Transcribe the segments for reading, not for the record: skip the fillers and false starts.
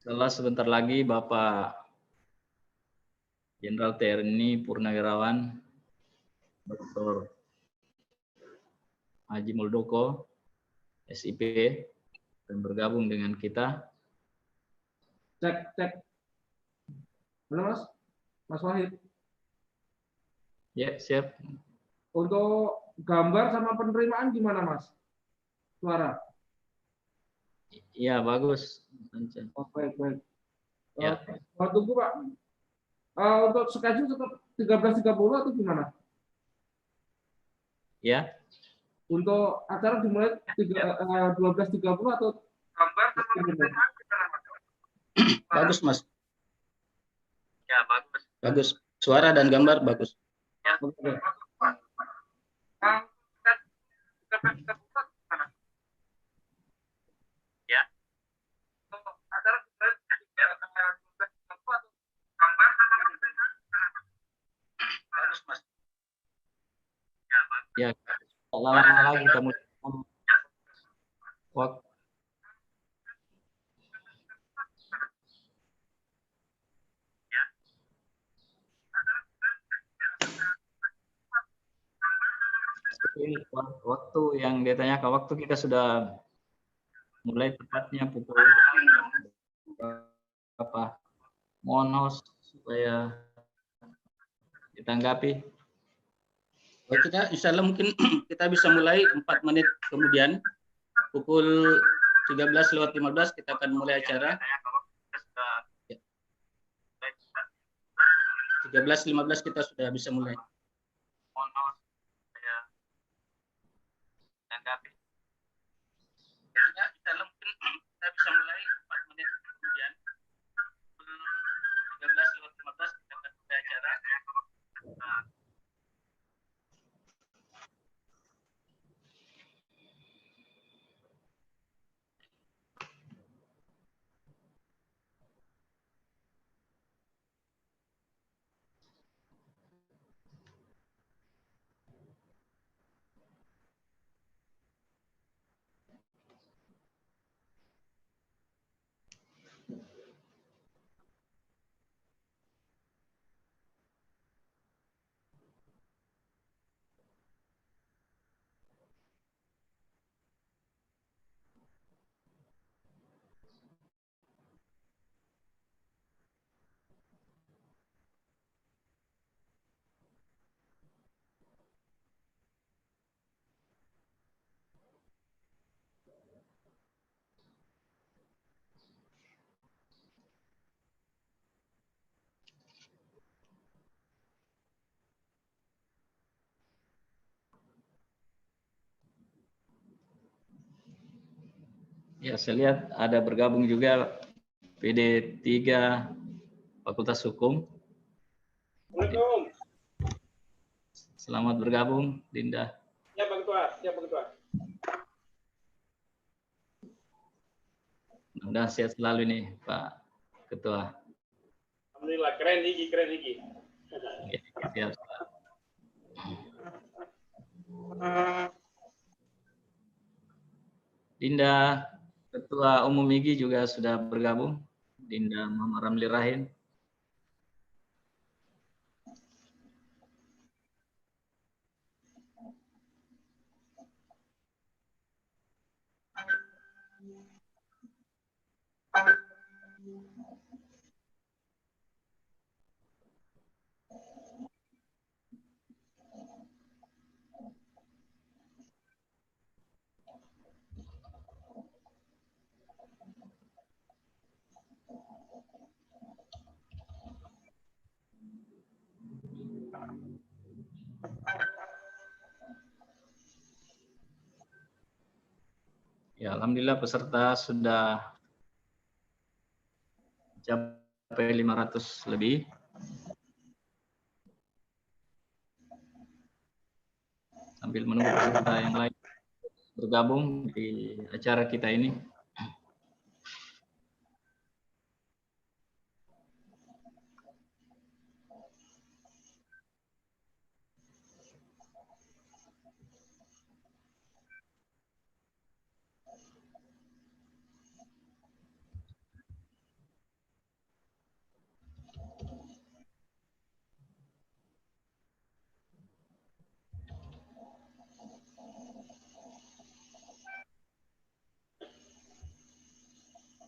Setelah sebentar lagi Bapak Jenderal TNI Purnawirawan Dr. Haji Muldoko, SIP, dan bergabung dengan kita. Cek. Halo Mas, Mas Wahid. Ya, siap. Untuk gambar sama penerimaan gimana Mas? Suara? Iya, bagus. Oh, baik. Ya. Tunggu Pak. Untuk schedule tetap 13.30 atau gimana? Ya. Untuk acara dimulai 12.30 atau gambar sama penerimaan gimana Mas? Bagus Mas. Ya, bagus. Bagus. Suara dan gambar bagus. Ya. Oke. Ya. Untuk acara dimulai 12.30 atau gambar sama penerimaan gimana Mas? Bagus Mas. Ya, bagus. Ya, lama lagi kamu waktu. Waktu yang dia tanyakan, waktu kita sudah mulai tepatnya pukul berapa? Mohon supaya ditanggapi. Kita insya Allah mungkin kita bisa mulai 4 menit kemudian pukul 13:15 kita akan mulai acara. 13:15 kita sudah bisa mulai. Insya Allah mungkin kita bisa mulai 4 menit kemudian pukul 13:15 kita akan mulai acara. Ya, saya lihat ada bergabung juga PD3 Fakultas Hukum. Assalamualaikum. Selamat bergabung, Dinda. Ya, Bang Tua. Mudah sehat selalu nih, Pak Ketua. Alhamdulillah, keren iki. Ya, siap, Pak. Dinda, Ketua Umum IGI juga sudah bergabung. Dinda Muhammad Ramli Rahim. Ya, alhamdulillah peserta sudah mencapai 500 lebih. Sambil menunggu peserta yang lain bergabung di acara kita ini.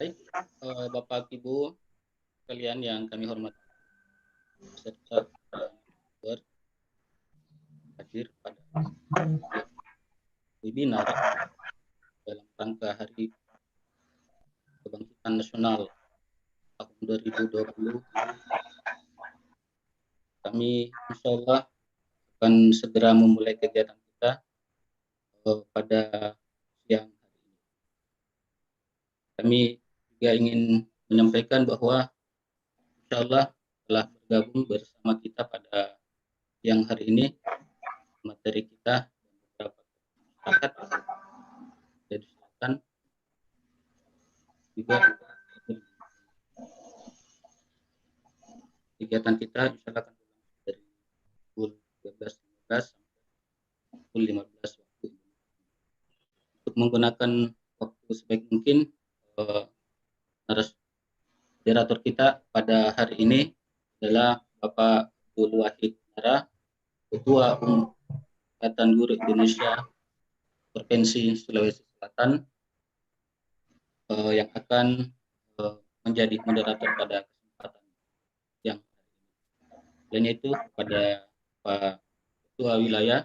Baik, Bapak Ibu sekalian yang kami hormati, serta hadir pada webinar dalam rangka Hari Kebangkitan Nasional tahun 2020. Kami insya Allah akan segera memulai kegiatan kita pada siang hari ini. Kami juga ingin menyampaikan bahwa insya Allah telah bergabung bersama kita pada siang hari ini materi kita dan beberapa masyarakat dari selatan juga kegiatan kita insya Allah akan berlangsung dari pukul 12.15 sampai pukul 15 waktu untuk menggunakan waktu sebaik mungkin. Moderator kita pada hari ini adalah Bapak Abdul Wahid Nara, Ketua Umum Ikatan Guru Indonesia Provinsi Sulawesi Selatan, yang akan menjadi moderator pada kesempatan yang hari ini. Dan itu kepada Pak Ketua Wilayah,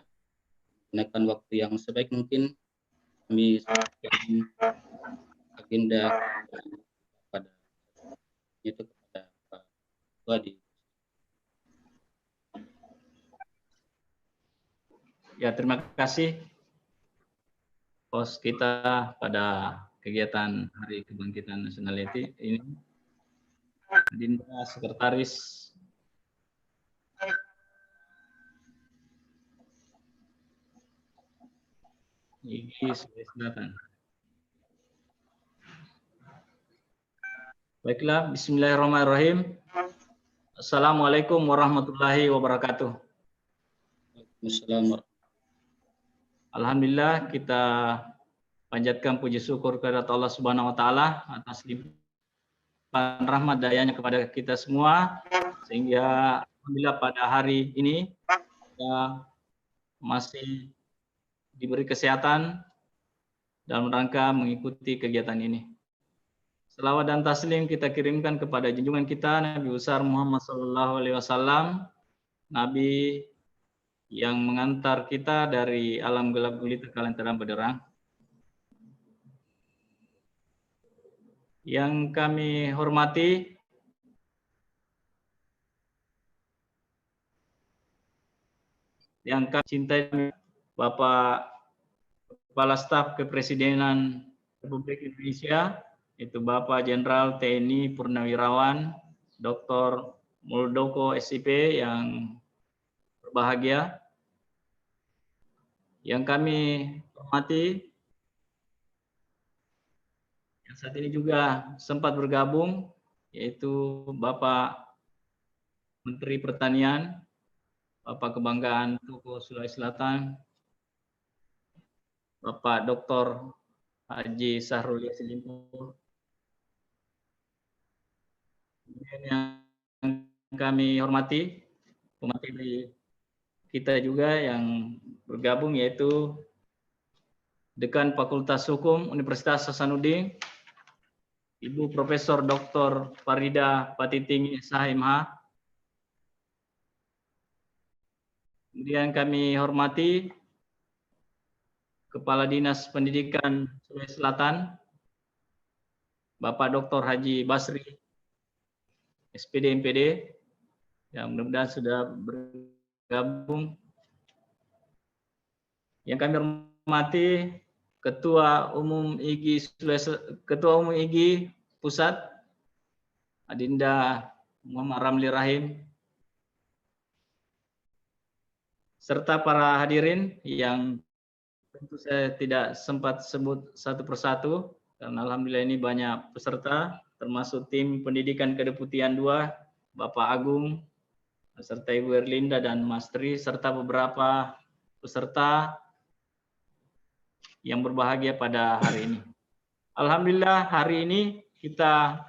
gunakan waktu yang sebaik mungkin kami sampaikan agenda pada itu kepada Pak Ketua di. Ya, terima kasih host kita pada kegiatan Hari Kebangkitan Nasional ini, Dinda Sekretaris IGI Sulawesi Selatan. Baiklah, bismillahirrahmanirrahim. Assalamualaikum warahmatullahi wabarakatuh. Waalaikumsalam. Alhamdulillah, kita panjatkan puji syukur kepada Allah Subhanahu wa taala atas limpahan rahmat dayanya kepada kita semua, sehingga alhamdulillah pada hari ini kita masih diberi kesehatan dalam rangka mengikuti kegiatan ini. Selawat dan taslim kita kirimkan kepada junjungan kita Nabi besar Muhammad SAW, Nabi yang mengantar kita dari alam gelap gulita ke alam terang benderang. Yang kami hormati yang kami cintai, Bapak Kepala Staf Kepresidenan Republik Indonesia, itu Bapak Jenderal TNI Purnawirawan Dr. Muldoko SIP yang berbahagia. Yang kami hormati, yang saat ini juga sempat bergabung, yaitu Bapak Menteri Pertanian, Bapak Kebanggaan Toko Sulawesi Selatan, Bapak Dr. Haji Sahrul Yassin Limpo. Yang kami hormati, pemateri kita juga yang bergabung, yaitu Dekan Fakultas Hukum Universitas Hasanuddin, Ibu Profesor Dr. Farida Patiting SHMH. Kemudian kami hormati Kepala Dinas Pendidikan Sulawesi Selatan, Bapak Dr. Haji Basri, SPD MPD, yang mudah-mudahan sudah bergabung. Yang kami hormati Ketua Umum IGI Pusat, Adinda Muhammad Ramli Rahim, serta para hadirin yang tentu saya tidak sempat sebut satu persatu, karena alhamdulillah ini banyak peserta, termasuk tim pendidikan Kedeputian 2, Bapak Agung, serta Ibu Erlinda dan Mas Tri, serta beberapa peserta yang berbahagia pada hari ini. Alhamdulillah hari ini kita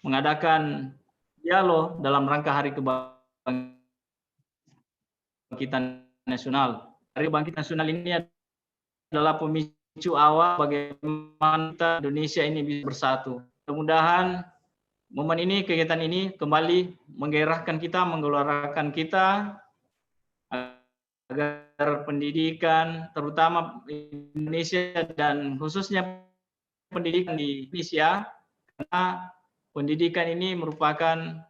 mengadakan dialog dalam rangka Hari Kebangkitan Nasional. Hari Kebangkitan Nasional ini adalah pemicu pemicu awal bagaimana kita Indonesia ini bisa bersatu. Mudah-mudahan momen ini, kegiatan ini kembali menggairahkan kita, menggelorakan kita agar pendidikan, terutama Indonesia dan khususnya pendidikan di Indonesia, karena pendidikan ini merupakan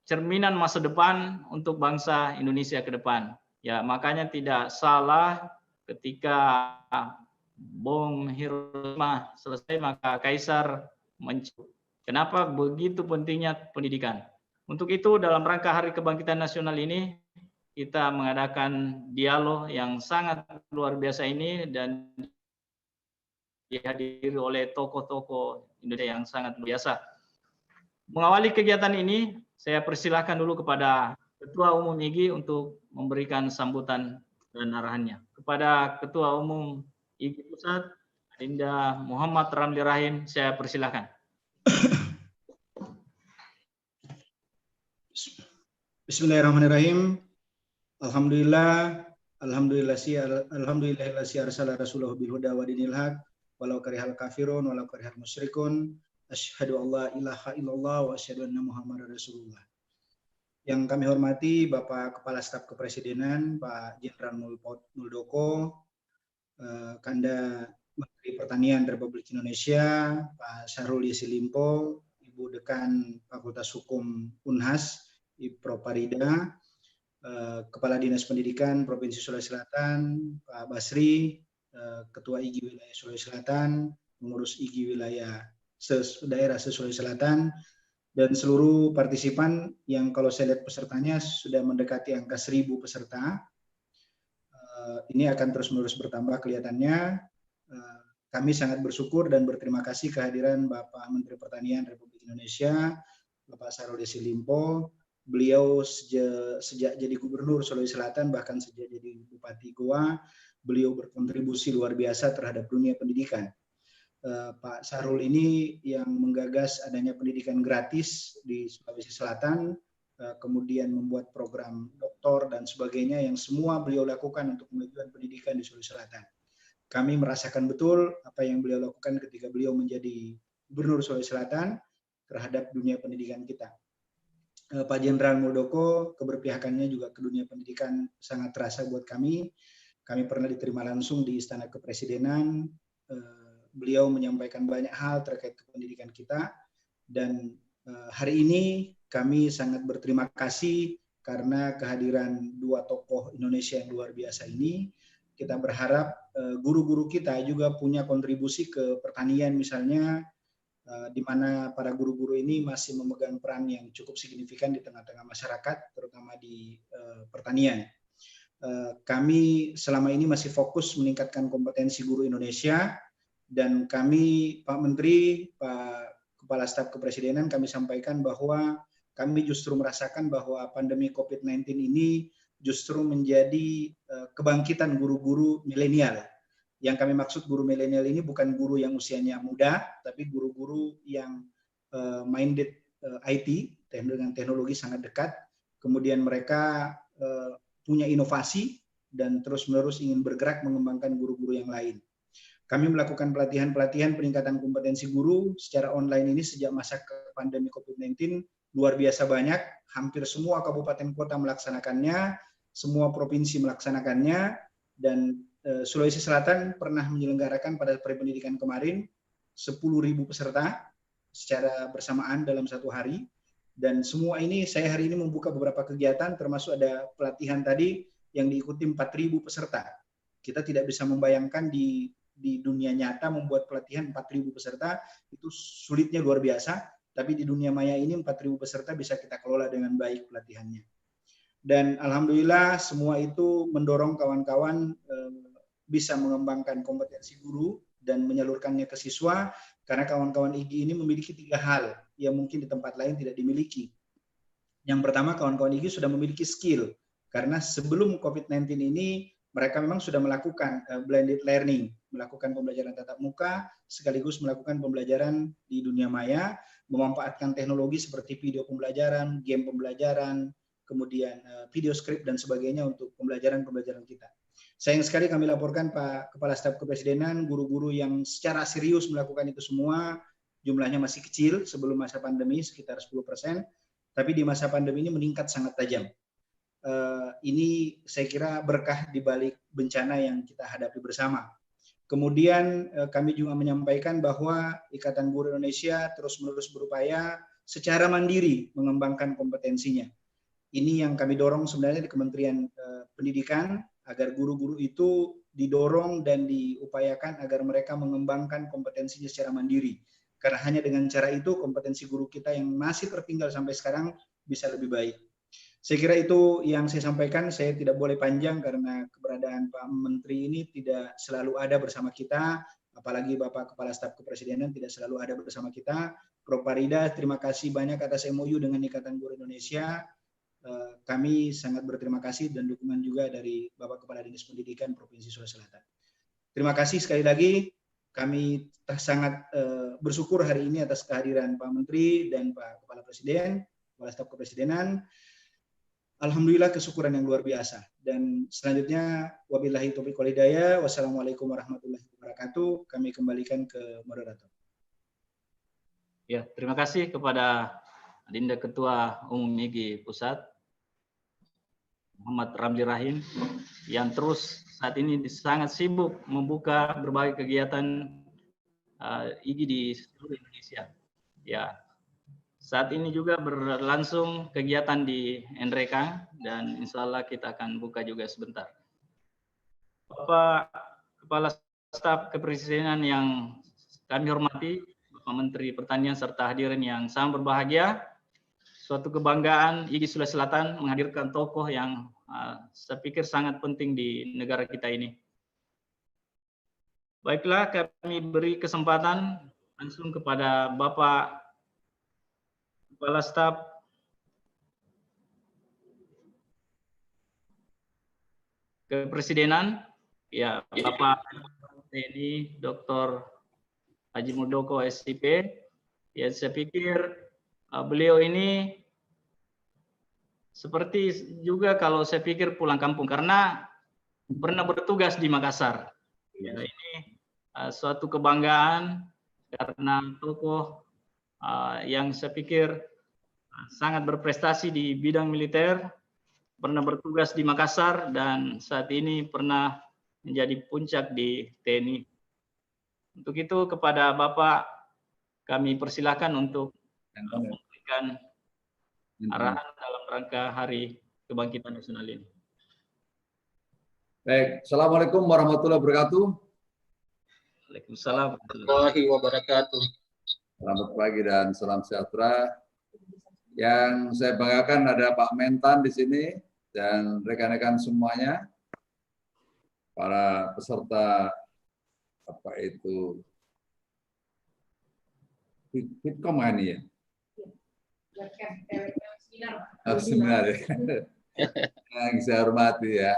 cerminan masa depan untuk bangsa Indonesia ke depan. Ya, makanya tidak salah ketika bom Hiroshima selesai maka Kaisar mencuri. Kenapa begitu pentingnya pendidikan? Untuk itu dalam rangka Hari Kebangkitan Nasional ini kita mengadakan dialog yang sangat luar biasa ini dan dihadiri oleh tokoh-tokoh Indonesia yang sangat luar biasa. Mengawali kegiatan ini, saya persilahkan dulu kepada Ketua Umum IGI untuk memberikan sambutan dan arahannya. Kepada Ketua Umum IGI Pusat, Adinda Muhammad Ramli Rahim, saya persilahkan. Bismillahirrahmanirrahim. Alhamdulillahilladzi arsala rasulahu bil huda wa dinil haq walau karihal kafirun walau karihal musyrikun. Asyhadu alla ilaha illallah wa asyhadu anna Muhammadar Rasulullah. Yang kami hormati Bapak Kepala Staf Kepresidenan Pak Jenderal Muldoko, Kanda Menteri Pertanian Republik Indonesia Pak Syahrul Yassin Limpo, Ibu Dekan Fakultas Hukum Unhas Prof. Farida, Kepala Dinas Pendidikan Provinsi Sulawesi Selatan Pak Basri, Ketua IGI Wilayah Sulawesi Selatan, pengurus IGI Wilayah daerah Sulawesi Selatan, dan seluruh partisipan yang kalau saya lihat pesertanya sudah mendekati angka 1.000 peserta. Ini akan terus-menerus bertambah kelihatannya. Kami sangat bersyukur dan berterima kasih kehadiran Bapak Menteri Pertanian Republik Indonesia, Bapak Syahrul Yassin Limpo. Beliau sejak jadi Gubernur Sulawesi Selatan, bahkan sejak jadi Bupati Goa, beliau berkontribusi luar biasa terhadap dunia pendidikan. Pak Syahrul ini yang menggagas adanya pendidikan gratis di Sulawesi Selatan, kemudian membuat program doktor dan sebagainya yang semua beliau lakukan untuk kemajuan pendidikan di Sulawesi Selatan. Kami merasakan betul apa yang beliau lakukan ketika beliau menjadi Gubernur Sulawesi Selatan terhadap dunia pendidikan kita. Pak Jenderal Muldoko, keberpihakannya juga ke dunia pendidikan sangat terasa buat kami. Kami pernah diterima langsung di Istana Kepresidenan. Beliau menyampaikan banyak hal terkait pendidikan kita, dan hari ini kami sangat berterima kasih karena kehadiran dua tokoh Indonesia yang luar biasa ini. Kita berharap guru-guru kita juga punya kontribusi ke pertanian misalnya, di mana para guru-guru ini masih memegang peran yang cukup signifikan di tengah-tengah masyarakat, terutama di pertanian. Kami selama ini masih fokus meningkatkan kompetensi guru Indonesia, dan kami, Pak Menteri, Pak Kepala Staf Kepresidenan, kami sampaikan bahwa kami justru merasakan bahwa pandemi COVID-19 ini justru menjadi kebangkitan guru-guru milenial. Yang kami maksud guru milenial ini bukan guru yang usianya muda, tapi guru-guru yang minded IT, dengan teknologi sangat dekat, kemudian mereka punya inovasi dan terus-menerus ingin bergerak mengembangkan guru-guru yang lain. Kami melakukan pelatihan-pelatihan peningkatan kompetensi guru secara online ini sejak masa pandemi COVID-19 luar biasa banyak. Hampir semua kabupaten kota melaksanakannya, semua provinsi melaksanakannya, dan Sulawesi Selatan pernah menyelenggarakan pada Hari Pendidikan kemarin 10.000 peserta secara bersamaan dalam satu hari. Dan semua ini saya hari ini membuka beberapa kegiatan, termasuk ada pelatihan tadi yang diikuti 4.000 peserta. Kita tidak bisa membayangkan di dunia nyata membuat pelatihan 4.000 peserta itu sulitnya luar biasa, tapi di dunia maya ini 4.000 peserta bisa kita kelola dengan baik pelatihannya. Dan alhamdulillah semua itu mendorong kawan-kawan bisa mengembangkan kompetensi guru dan menyalurkannya ke siswa, karena kawan-kawan IGI ini memiliki 3 hal yang mungkin di tempat lain tidak dimiliki. Yang pertama, kawan-kawan IGI sudah memiliki skill, karena sebelum COVID-19 ini mereka memang sudah melakukan blended learning, melakukan pembelajaran tatap muka, sekaligus melakukan pembelajaran di dunia maya, memanfaatkan teknologi seperti video pembelajaran, game pembelajaran, kemudian video script dan sebagainya untuk pembelajaran kita. Sayang sekali kami laporkan Pak Kepala Staf Kepresidenan, guru-guru yang secara serius melakukan itu semua, jumlahnya masih kecil sebelum masa pandemi, sekitar 10%, tapi di masa pandemi ini meningkat sangat tajam. Ini saya kira berkah di balik bencana yang kita hadapi bersama. Kemudian kami juga menyampaikan bahwa Ikatan Guru Indonesia terus-menerus berupaya secara mandiri mengembangkan kompetensinya. Ini yang kami dorong sebenarnya di Kementerian Pendidikan, agar guru-guru itu didorong dan diupayakan agar mereka mengembangkan kompetensinya secara mandiri. Karena hanya dengan cara itu kompetensi guru kita yang masih tertinggal sampai sekarang bisa lebih baik. Saya kira itu yang saya sampaikan. Saya tidak boleh panjang karena keberadaan Pak Menteri ini tidak selalu ada bersama kita, apalagi Bapak Kepala Staf Kepresidenan tidak selalu ada bersama kita. Prof. Farida, terima kasih banyak atas MOU dengan Ikatan Guru Indonesia. Kami sangat berterima kasih dan dukungan juga dari Bapak Kepala Dinas Pendidikan Provinsi Sulawesi Selatan. Terima kasih sekali lagi. Kami sangat bersyukur hari ini atas kehadiran Pak Menteri dan Pak Kepala Presiden, Kepala Staf Kepresidenan. Alhamdulillah kesyukuran yang luar biasa. Dan selanjutnya wabillahi taufiq wal hidayah. Wassalamualaikum warahmatullahi wabarakatuh. Kami kembalikan ke moderator. Ya, terima kasih kepada Adinda Ketua Umum IGI Pusat, Muhammad Ramli Rahim, yang terus saat ini sangat sibuk membuka berbagai kegiatan IGI di seluruh Indonesia. Ya, saat ini juga berlangsung kegiatan di NRK dan insya Allah kita akan buka juga sebentar. Bapak Kepala Staf Kepresidenan yang kami hormati, Bapak Menteri Pertanian serta hadirin yang sangat berbahagia, suatu kebanggaan IGI Sulawesi Selatan menghadirkan tokoh yang saya pikir sangat penting di negara kita ini. Baiklah, kami beri kesempatan langsung kepada Bapak Kepala Staf Kepresidenan, ya Bapak TNI Dr. Haji Muldoko SIP. Ya, saya pikir beliau ini seperti juga kalau saya pikir pulang kampung karena pernah bertugas di Makassar. Ya, ini suatu kebanggaan karena tokoh yang saya pikir sangat berprestasi di bidang militer, pernah bertugas di Makassar dan saat ini pernah menjadi puncak di TNI. Untuk itu kepada Bapak kami persilahkan untuk memberikan arahan dalam rangka Hari Kebangkitan Nasional ini. Baik, Assalamualaikum warahmatullahi wabarakatuh. Waalaikumsalam warahmatullahi wabarakatuh. Selamat pagi dan salam sejahtera. Yang saya banggakan ada Pak Mentan di sini dan rekan-rekan semuanya, para peserta apa itu Fitkom ini ya. Seminar ya. Yang saya hormati ya.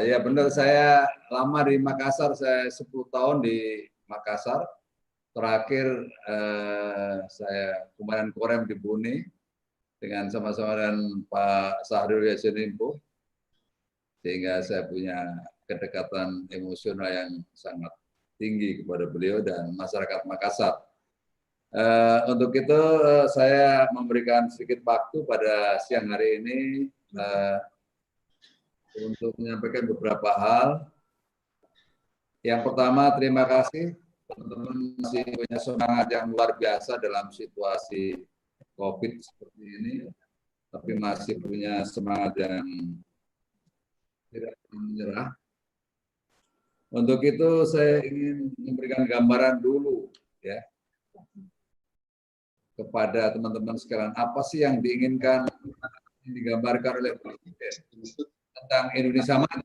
Ya benar, saya lama di Makassar, saya 10 tahun di Makassar. Terakhir saya kemarin korem di Buni dengan sama-sama dengan Pak Sahrul Yassin Limpo, sehingga saya punya kedekatan emosional yang sangat tinggi kepada beliau dan masyarakat Makassar. Untuk itu saya memberikan sedikit waktu pada siang hari ini untuk menyampaikan beberapa hal. Yang pertama, terima kasih teman-teman masih punya semangat yang luar biasa dalam situasi COVID seperti ini, tapi masih punya semangat yang tidak menyerah. Untuk itu saya ingin memberikan gambaran dulu ya kepada teman-teman sekalian, apa sih yang diinginkan digambarkan oleh Presiden tentang Indonesia Maju.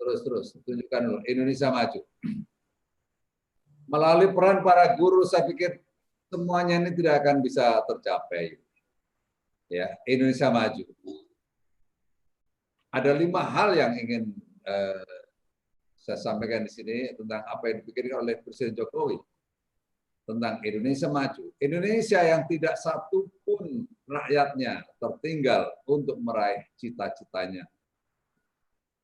Terus tunjukkan dulu Indonesia Maju. Melalui peran para guru, saya pikir semuanya ini tidak akan bisa tercapai. Ya, Indonesia Maju. Ada 5 hal yang ingin saya sampaikan di sini tentang apa yang dipikirkan oleh Presiden Jokowi tentang Indonesia Maju. Indonesia yang tidak satu pun rakyatnya tertinggal untuk meraih cita-citanya.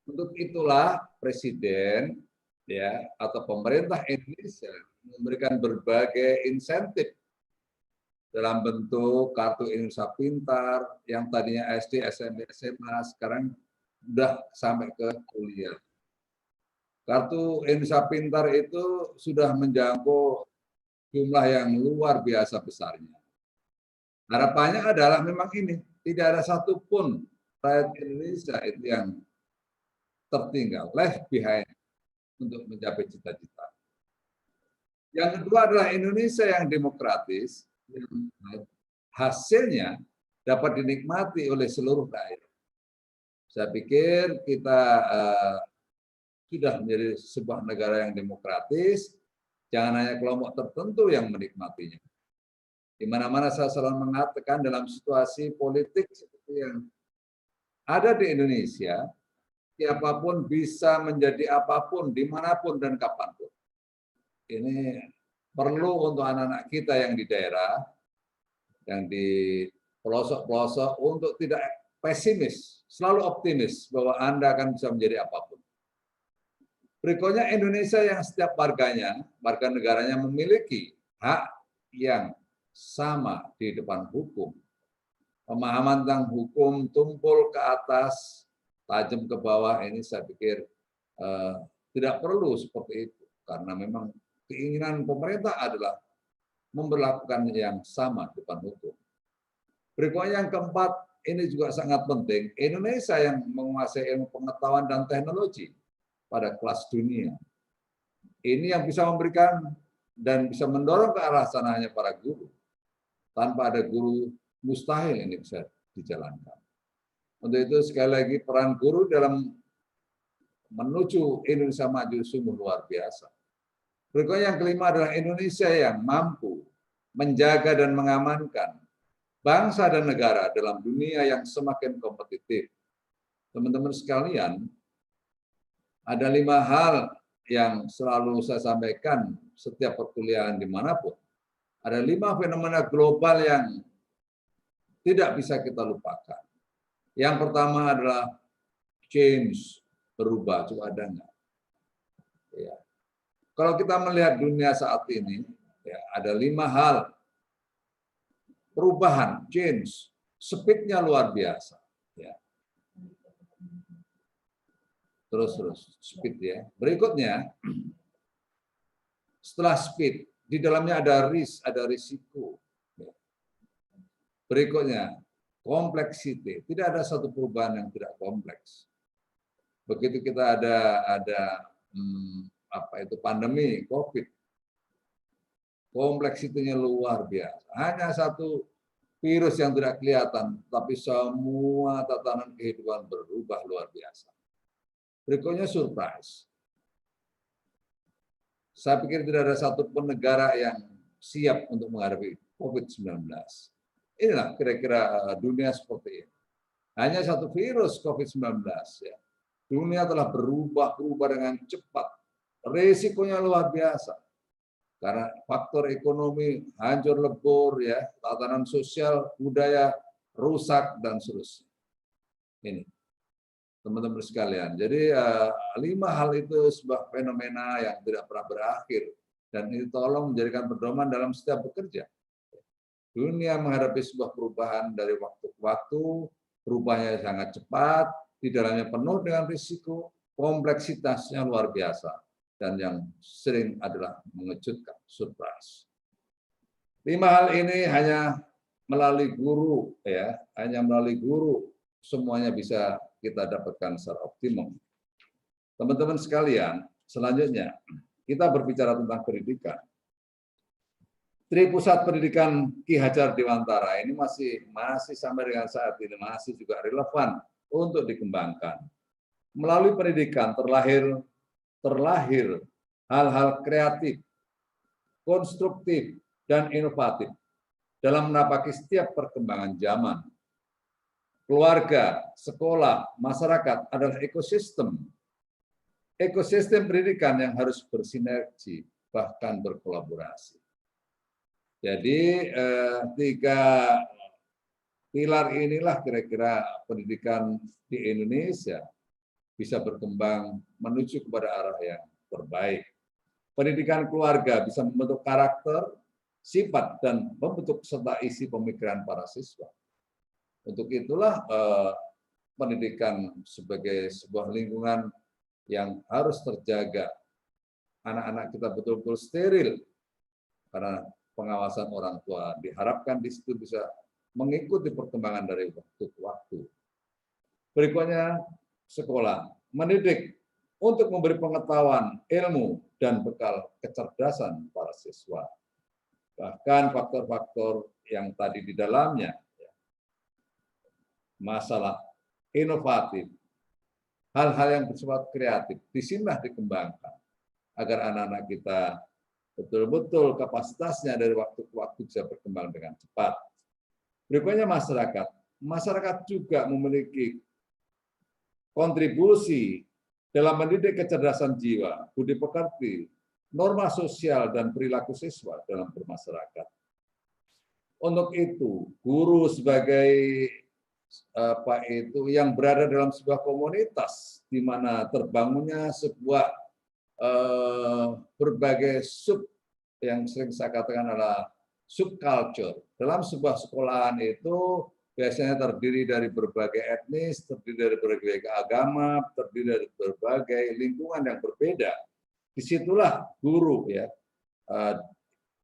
Untuk itulah Presiden ya atau pemerintah Indonesia memberikan berbagai insentif dalam bentuk kartu Indonesia Pintar yang tadinya SD, SMP, SMA sekarang sudah sampai ke kuliah. Kartu Indonesia Pintar itu sudah menjangkau jumlah yang luar biasa besarnya. Harapannya adalah memang ini, tidak ada satupun rakyat Indonesia itu yang tertinggal, left behind untuk mencapai cita-cita. Yang kedua adalah Indonesia yang demokratis, yang hasilnya dapat dinikmati oleh seluruh daerah. Saya pikir kita sudah menjadi sebuah negara yang demokratis, jangan hanya kelompok tertentu yang menikmatinya. Di mana-mana saya selalu mengatakan dalam situasi politik seperti yang ada di Indonesia, siapapun bisa menjadi apapun, dimanapun dan kapanpun. Ini perlu untuk anak-anak kita yang di daerah, yang di pelosok-pelosok untuk tidak pesimis, selalu optimis bahwa Anda akan bisa menjadi apapun. Berikutnya Indonesia yang setiap warganya, warga negaranya memiliki hak yang sama di depan hukum. Pemahaman tentang hukum tumpul ke atas, tajam ke bawah, ini saya pikir tidak perlu seperti itu. Karena memang keinginan pemerintah adalah memberlakukan yang sama di depan hukum. Berikutnya yang keempat, ini juga sangat penting, Indonesia yang menguasai ilmu pengetahuan dan teknologi pada kelas dunia. Ini yang bisa memberikan dan bisa mendorong ke arah sana hanya para guru. Tanpa ada guru, mustahil ini bisa dijalankan. Untuk itu sekali lagi peran guru dalam menuju Indonesia maju sungguh luar biasa. Berikutnya yang kelima adalah Indonesia yang mampu menjaga dan mengamankan bangsa dan negara dalam dunia yang semakin kompetitif. Teman-teman sekalian, ada 5 hal yang selalu saya sampaikan setiap perkuliahan dimanapun. Ada 5 fenomena global yang tidak bisa kita lupakan. Yang pertama adalah change, berubah. Coba ada enggak? Ya. Kalau kita melihat dunia saat ini, ya, ada 5 hal perubahan, change, speed-nya luar biasa. Ya. Terus speed ya. Berikutnya, setelah speed, di dalamnya ada risk, ada risiko. Berikutnya, kompleksiti. Tidak ada satu perubahan yang tidak kompleks. Begitu kita ada pandemi COVID, kompleksitinya luar biasa. Hanya satu virus yang tidak kelihatan, tapi semua tatanan kehidupan berubah luar biasa. Berikutnya surprise. Saya pikir tidak ada satupun negara yang siap untuk menghadapi COVID-19. Inilah kira-kira dunia seperti ini. Hanya satu virus COVID-19. Ya. Dunia telah berubah dengan cepat. Risikonya luar biasa. Karena faktor ekonomi hancur lebur, ya, tatanan sosial, budaya rusak, dan seterusnya. Ini. Teman-teman sekalian. Jadi 5 hal itu sebuah fenomena yang tidak pernah berakhir. Dan ini tolong menjadikan pedoman dalam setiap bekerja. Dunia menghadapi sebuah perubahan dari waktu ke waktu, perubahannya sangat cepat, di dalamnya penuh dengan risiko, kompleksitasnya luar biasa. Dan yang sering adalah mengejutkan, surprise. 5 hal ini hanya melalui guru, ya, hanya melalui guru semuanya bisa kita dapatkan secara optimum. Teman-teman sekalian, selanjutnya kita berbicara tentang pendidikan. Tri Pusat Pendidikan Ki Hajar Dewantara ini masih sampai dengan saat ini masih juga relevan untuk dikembangkan. Melalui pendidikan terlahir hal-hal kreatif, konstruktif, dan inovatif dalam menapaki setiap perkembangan zaman. Keluarga, sekolah, masyarakat adalah ekosistem. Ekosistem pendidikan yang harus bersinergi, bahkan berkolaborasi. Jadi 3 pilar inilah kira-kira pendidikan di Indonesia bisa berkembang menuju kepada arah yang terbaik. Pendidikan keluarga bisa membentuk karakter, sifat, dan membentuk serta isi pemikiran para siswa. Untuk itulah pendidikan sebagai sebuah lingkungan yang harus terjaga. Anak-anak kita betul-betul steril karena pengawasan orang tua. Diharapkan di situ bisa mengikuti perkembangan dari waktu ke waktu. Berikutnya, sekolah mendidik untuk memberi pengetahuan, ilmu, dan bekal kecerdasan para siswa. Bahkan faktor-faktor yang tadi di dalamnya, masalah inovatif, hal-hal yang bersifat kreatif, disinilah dikembangkan agar anak-anak kita betul-betul kapasitasnya dari waktu ke waktu bisa berkembang dengan cepat. Berikutnya masyarakat. Masyarakat juga memiliki kontribusi dalam mendidik kecerdasan jiwa, budi pekerti, norma sosial, dan perilaku siswa dalam bermasyarakat. Untuk itu, guru sebagai yang berada dalam sebuah komunitas di mana terbangunnya sebuah berbagai sub yang sering saya katakan adalah subculture. Dalam sebuah sekolahan itu biasanya terdiri dari berbagai etnis, terdiri dari berbagai agama, terdiri dari berbagai lingkungan yang berbeda. Disitulah guru ya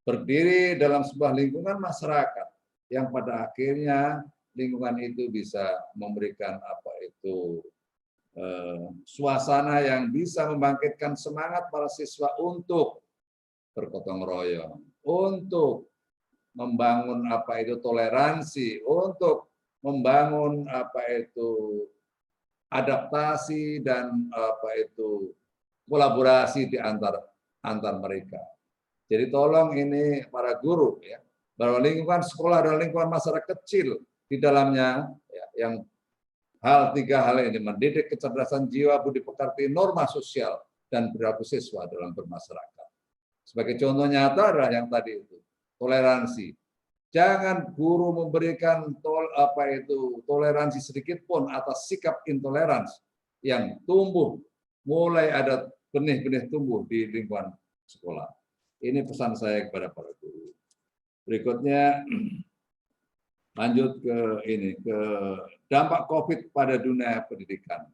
berdiri dalam sebuah lingkungan masyarakat yang pada akhirnya lingkungan itu bisa memberikan suasana yang bisa membangkitkan semangat para siswa untuk bergotong royong, untuk membangun toleransi, untuk membangun adaptasi dan kolaborasi di antar mereka. Jadi tolong ini para guru ya, bahwa lingkungan sekolah dan lingkungan masyarakat kecil di dalamnya ya, yang tiga hal ini mendidik kecerdasan jiwa, budi pekerti, norma sosial, dan perilaku siswa dalam bermasyarakat. Sebagai contoh nyata adalah yang tadi itu, toleransi. Jangan guru memberikan toleransi sedikit pun atas sikap intoleransi yang tumbuh, mulai ada benih-benih tumbuh di lingkungan sekolah. Ini pesan saya kepada para guru. Berikutnya lanjut ke dampak COVID pada dunia pendidikan.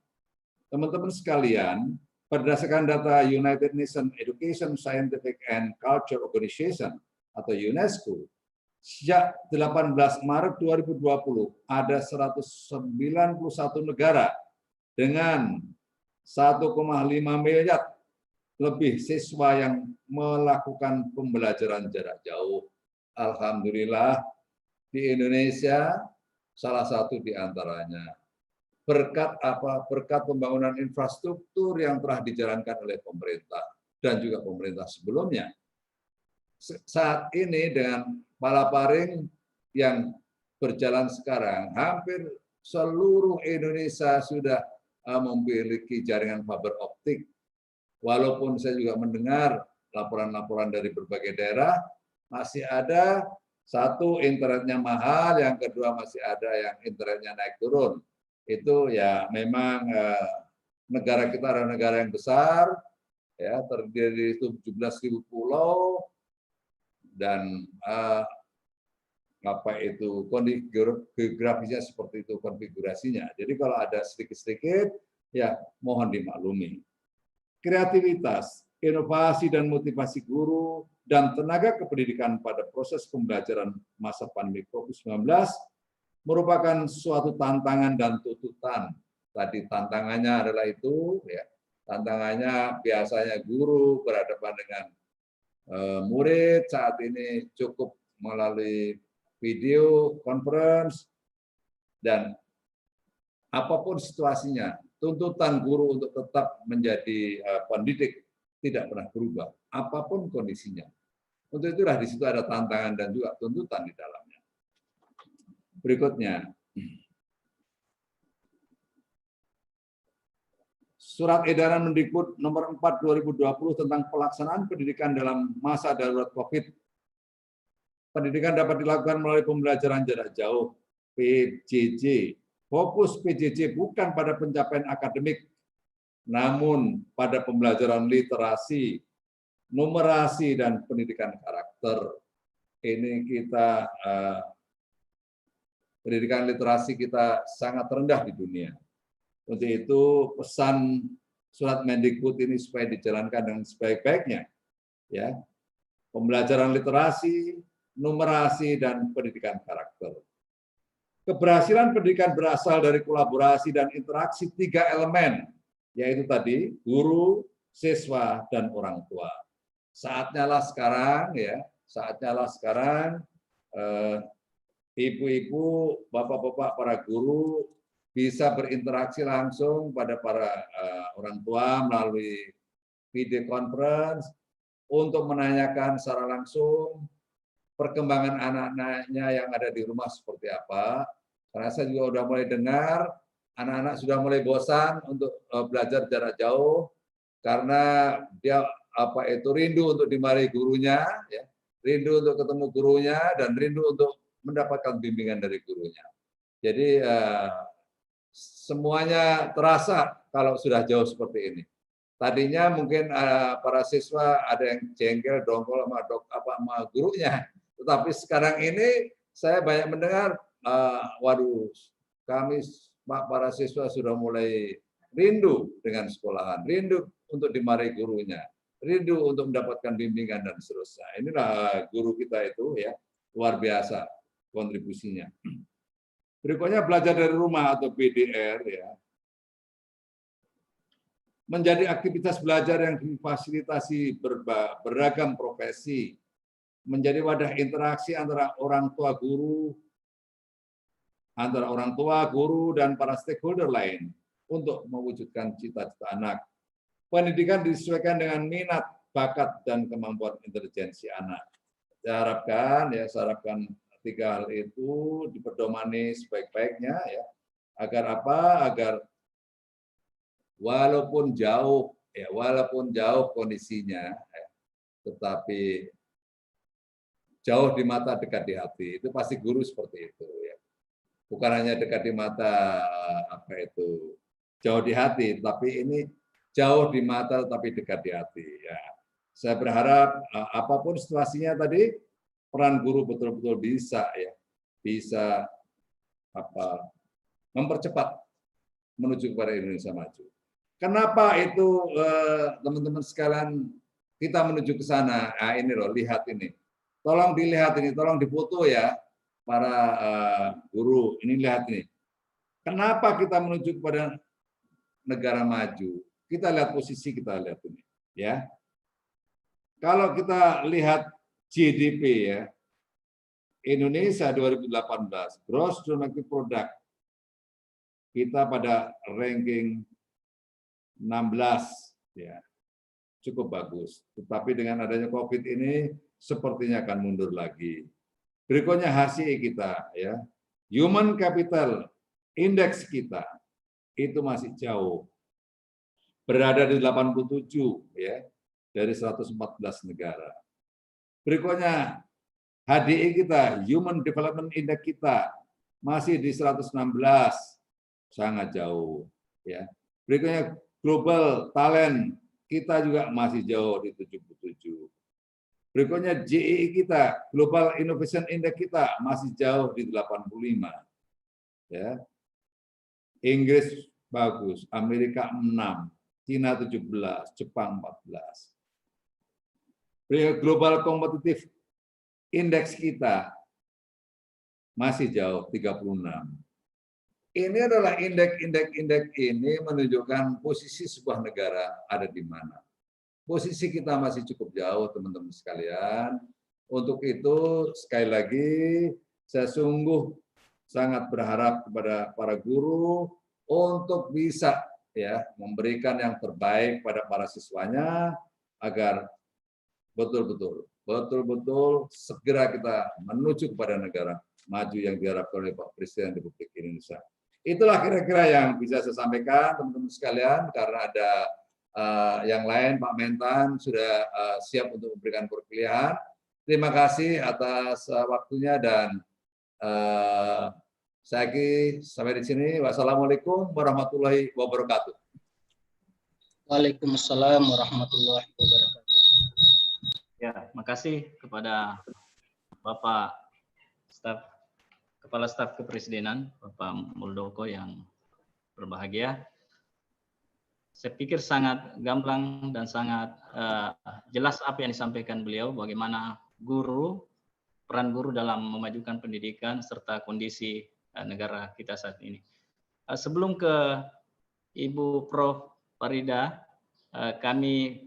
Teman-teman sekalian, berdasarkan data United Nations Education, Scientific and Culture Organization atau UNESCO, sejak 18 Maret 2020 ada 191 negara dengan 1,5 miliar lebih siswa yang melakukan pembelajaran jarak jauh. Alhamdulillah di Indonesia salah satu di antaranya. Berkat pembangunan infrastruktur yang telah dijalankan oleh pemerintah dan juga pemerintah sebelumnya. Saat ini dengan Palaparing yang berjalan sekarang, hampir seluruh Indonesia sudah memiliki jaringan fiber optik. Walaupun saya juga mendengar laporan-laporan dari berbagai daerah, masih ada satu internetnya mahal, yang kedua masih ada yang internetnya naik turun. Itu ya memang negara kita adalah negara yang besar, ya terdiri dari 17.000 pulau dan geografisnya seperti itu konfigurasinya. Jadi kalau ada sedikit-sedikit ya mohon dimaklumi. Kreativitas, inovasi dan motivasi guru dan tenaga kependidikan pada proses pembelajaran masa pandemi COVID-19 merupakan suatu tantangan dan tuntutan. Tadi tantangannya adalah itu, ya. Tantangannya biasanya guru berhadapan dengan murid, saat ini cukup melalui video conference, dan apapun situasinya, tuntutan guru untuk tetap menjadi pendidik tidak pernah berubah, apapun kondisinya. Untuk itulah di situ ada tantangan dan juga tuntutan di dalamnya. Berikutnya, Surat Edaran Mendikbud nomor 4 2020 tentang pelaksanaan pendidikan dalam masa darurat COVID. Pendidikan dapat dilakukan melalui pembelajaran jarak jauh, PJJ. Fokus PJJ bukan pada pencapaian akademik, namun pada pembelajaran literasi, numerasi, dan pendidikan karakter, ini kita pendidikan literasi kita sangat rendah di dunia. Untuk itu pesan surat Mendikbud ini supaya dijalankan dengan sebaik-baiknya, ya. Pembelajaran literasi, numerasi, dan pendidikan karakter. Keberhasilan pendidikan berasal dari kolaborasi dan interaksi 3 elemen, yaitu tadi guru, siswa, dan orang tua. Saatnya lah sekarang, ya, saatnya lah sekarang ibu-ibu, bapak-bapak, para guru bisa berinteraksi langsung pada para orang tua melalui video conference untuk menanyakan secara langsung perkembangan anak-anaknya yang ada di rumah seperti apa. Karena saya juga sudah mulai dengar anak-anak sudah mulai bosan untuk belajar jarak jauh karena dia rindu untuk dimarahi gurunya, ya, rindu untuk ketemu gurunya, dan rindu untuk mendapatkan bimbingan dari gurunya. Jadi semuanya terasa kalau sudah jauh seperti ini. Tadinya mungkin para siswa ada yang jengkel, dongkol sama gurunya, tetapi sekarang ini saya banyak mendengar, waduh, kami para siswa sudah mulai rindu dengan sekolahan, rindu untuk dimarahi gurunya, rindu untuk mendapatkan bimbingan dan seterusnya. Inilah guru kita itu, ya, luar biasa kontribusinya. Berikutnya belajar dari rumah atau BDR, ya. Menjadi aktivitas belajar yang difasilitasi beragam profesi, menjadi wadah interaksi antara orang tua guru, dan para stakeholder lain untuk mewujudkan cita-cita anak. Pendidikan disesuaikan dengan minat, bakat, dan kemampuan intelijensi anak. Saya harapkan 3 hal itu diperdomani sebaik-baiknya, ya. Agar apa? Agar walaupun jauh kondisinya, ya, tetapi jauh di mata, dekat di hati. Itu pasti guru seperti itu, ya. Bukan hanya dekat di mata, jauh di hati, tapi ini jauh di mata tapi dekat di hati, ya. Saya berharap apapun situasinya tadi, peran guru betul-betul bisa mempercepat menuju kepada Indonesia maju. Kenapa itu, teman-teman sekalian, kita menuju ke sana? Nah, ini loh, lihat ini. Tolong dilihat ini, tolong difoto ya, para guru. Ini lihat ini. Kenapa kita menuju kepada negara maju? Kita lihat posisi, kita lihat ini, ya. Kalau kita lihat GDP, ya, Indonesia 2018, Gross Domestic Product, kita pada ranking 16, ya, cukup bagus. Tetapi dengan adanya COVID ini sepertinya akan mundur lagi. Berikutnya HCI kita, ya, Human Capital Index kita itu masih jauh, berada di 87, ya, dari 114 negara. Berikutnya HDI kita, Human Development Index kita masih di 116, sangat jauh, ya. Berikutnya Global Talent kita juga masih jauh di 77. Berikutnya GII kita, Global Innovation Index kita masih jauh di 85. Ya. Inggris bagus, Amerika 6, Cina 17, Jepang 14. Berikut Global Competitive Index kita masih jauh 36. Ini adalah indeks ini menunjukkan posisi sebuah negara ada di mana. Posisi kita masih cukup jauh, teman-teman sekalian. Untuk itu, sekali lagi, saya sungguh sangat berharap kepada para guru untuk bisa, ya, memberikan yang terbaik pada para siswanya agar betul-betul segera kita menuju kepada negara maju yang diharapkan oleh Pak Presiden Republik Indonesia. Itulah kira-kira yang bisa saya sampaikan, teman-teman sekalian, karena ada yang lain, Pak Mentan sudah siap untuk memberikan perkuliahan. Terima kasih atas waktunya dan saya sampai di sini. Wassalamualaikum warahmatullahi wabarakatuh. Waalaikumsalam warahmatullahi wabarakatuh. Ya, makasih kepada Bapak Kepala Staf Kepresidenan, Bapak Muldoko yang berbahagia. Saya pikir sangat gamblang dan sangat jelas apa yang disampaikan beliau, bagaimana peran guru dalam memajukan pendidikan serta kondisi negara kita saat ini. Sebelum ke Ibu Prof. Farida, kami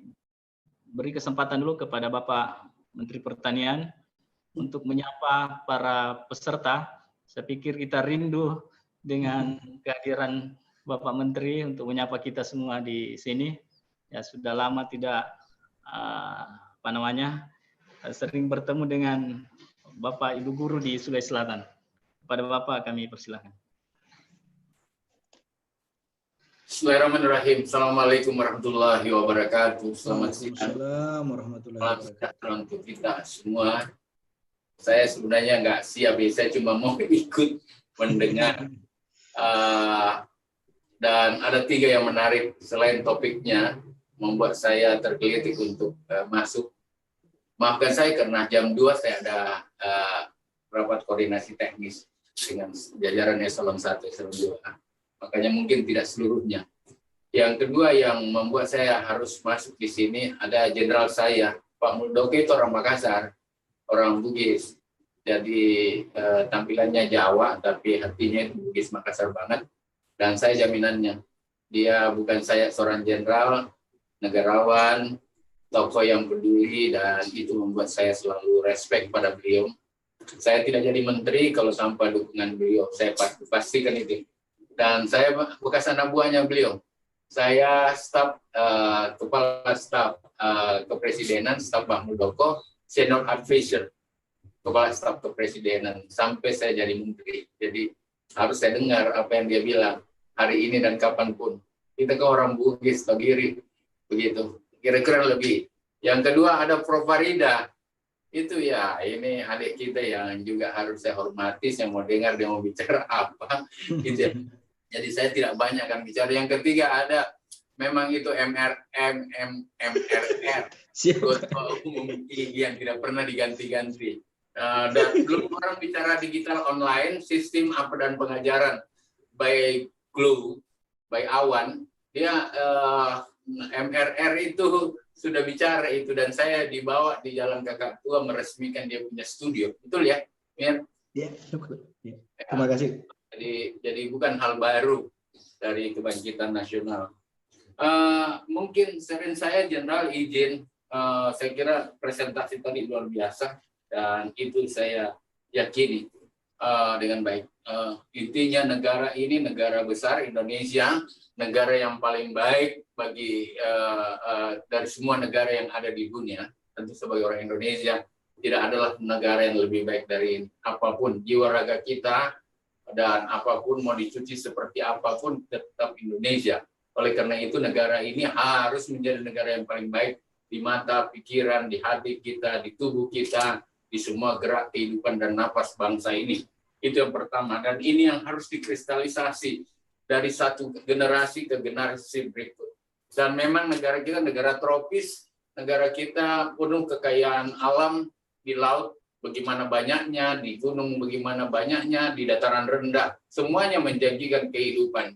beri kesempatan dulu kepada Bapak Menteri Pertanian untuk menyapa para peserta. Saya pikir kita rindu dengan kehadiran Bapak Menteri untuk menyapa kita semua di sini. Ya, sudah lama tidak sering bertemu dengan Bapak Ibu guru di Sulawesi Selatan. Kepada Bapak kami persilakan. Bismillahirrahmanirrahim. Assalamualaikum warahmatullahi wabarakatuh. Selamat siang. Waalaikumsalam warahmatullahi Salam wabarakatuh. sejahtera untuk kita semua. Saya sebenarnya nggak siap, saya cuma mau ikut mendengar. Dan ada 3 yang menarik selain topiknya, membuat saya tergelitik untuk masuk. Maafkan saya karena jam 2 saya ada rapat koordinasi teknis dengan jajaran eselon 1, eselon 2. Makanya mungkin tidak seluruhnya. Yang kedua yang membuat saya harus masuk di sini, ada jenderal saya, Pak Muldoko itu orang Makassar, orang Bugis. Jadi tampilannya Jawa, tapi hatinya itu Bugis Makassar banget. Dan saya jaminannya, dia bukan saya seorang jenderal, negarawan, tokoh yang peduli, dan itu membuat saya selalu respect pada beliau. Saya tidak jadi menteri kalau tanpa dukungan beliau, saya pastikan itu. Dan saya bekas anak buahnya beliau. Saya kepala staf kepresidenan, staf Pak Muldoko, senior advisor, kepala staf kepresidenan, sampai saya jadi menteri. Jadi harus saya dengar apa yang dia bilang hari ini dan kapanpun. Kita ke orang Bugis, Togiri, begitu. Kira-kira lebih. Yang kedua ada Prof. Farida. Itu ya, ini adik kita yang juga harus saya hormati. Saya mau dengar dia mau bicara apa. Gitu. Jadi saya tidak banyak akan bicara. Yang ketiga ada, memang itu MRR, Ketua Umum IG yang tidak pernah diganti-ganti. Dan belum orang bicara digital online, sistem apa dan pengajaran by Glow, by Awan, dia MRR itu sudah bicara itu, dan saya dibawa di Jalan Kakak Tua meresmikan dia punya studio. Betul ya? Mir? Ya, terima kasih. Jadi bukan hal baru dari Kebangkitan Nasional. Mungkin sering saya jenderal izin, saya kira presentasi tadi luar biasa dan itu saya yakini dengan baik. Intinya negara ini negara besar, Indonesia, negara yang paling baik bagi dari semua negara yang ada di dunia. Tentu sebagai orang Indonesia tidak adalah negara yang lebih baik dari ini. Apapun jiwa raga kita dan apapun mau dicuci seperti apapun tetap Indonesia. Oleh karena itu negara ini harus menjadi negara yang paling baik di mata, pikiran, di hati kita, di tubuh kita, di semua gerak kehidupan dan napas bangsa ini. Itu yang pertama, dan ini yang harus dikristalisasi dari satu generasi ke generasi berikut. Dan memang negara kita negara tropis, negara kita penuh kekayaan alam di laut, bagaimana banyaknya, di gunung bagaimana banyaknya, di dataran rendah, semuanya menjanjikan kehidupan.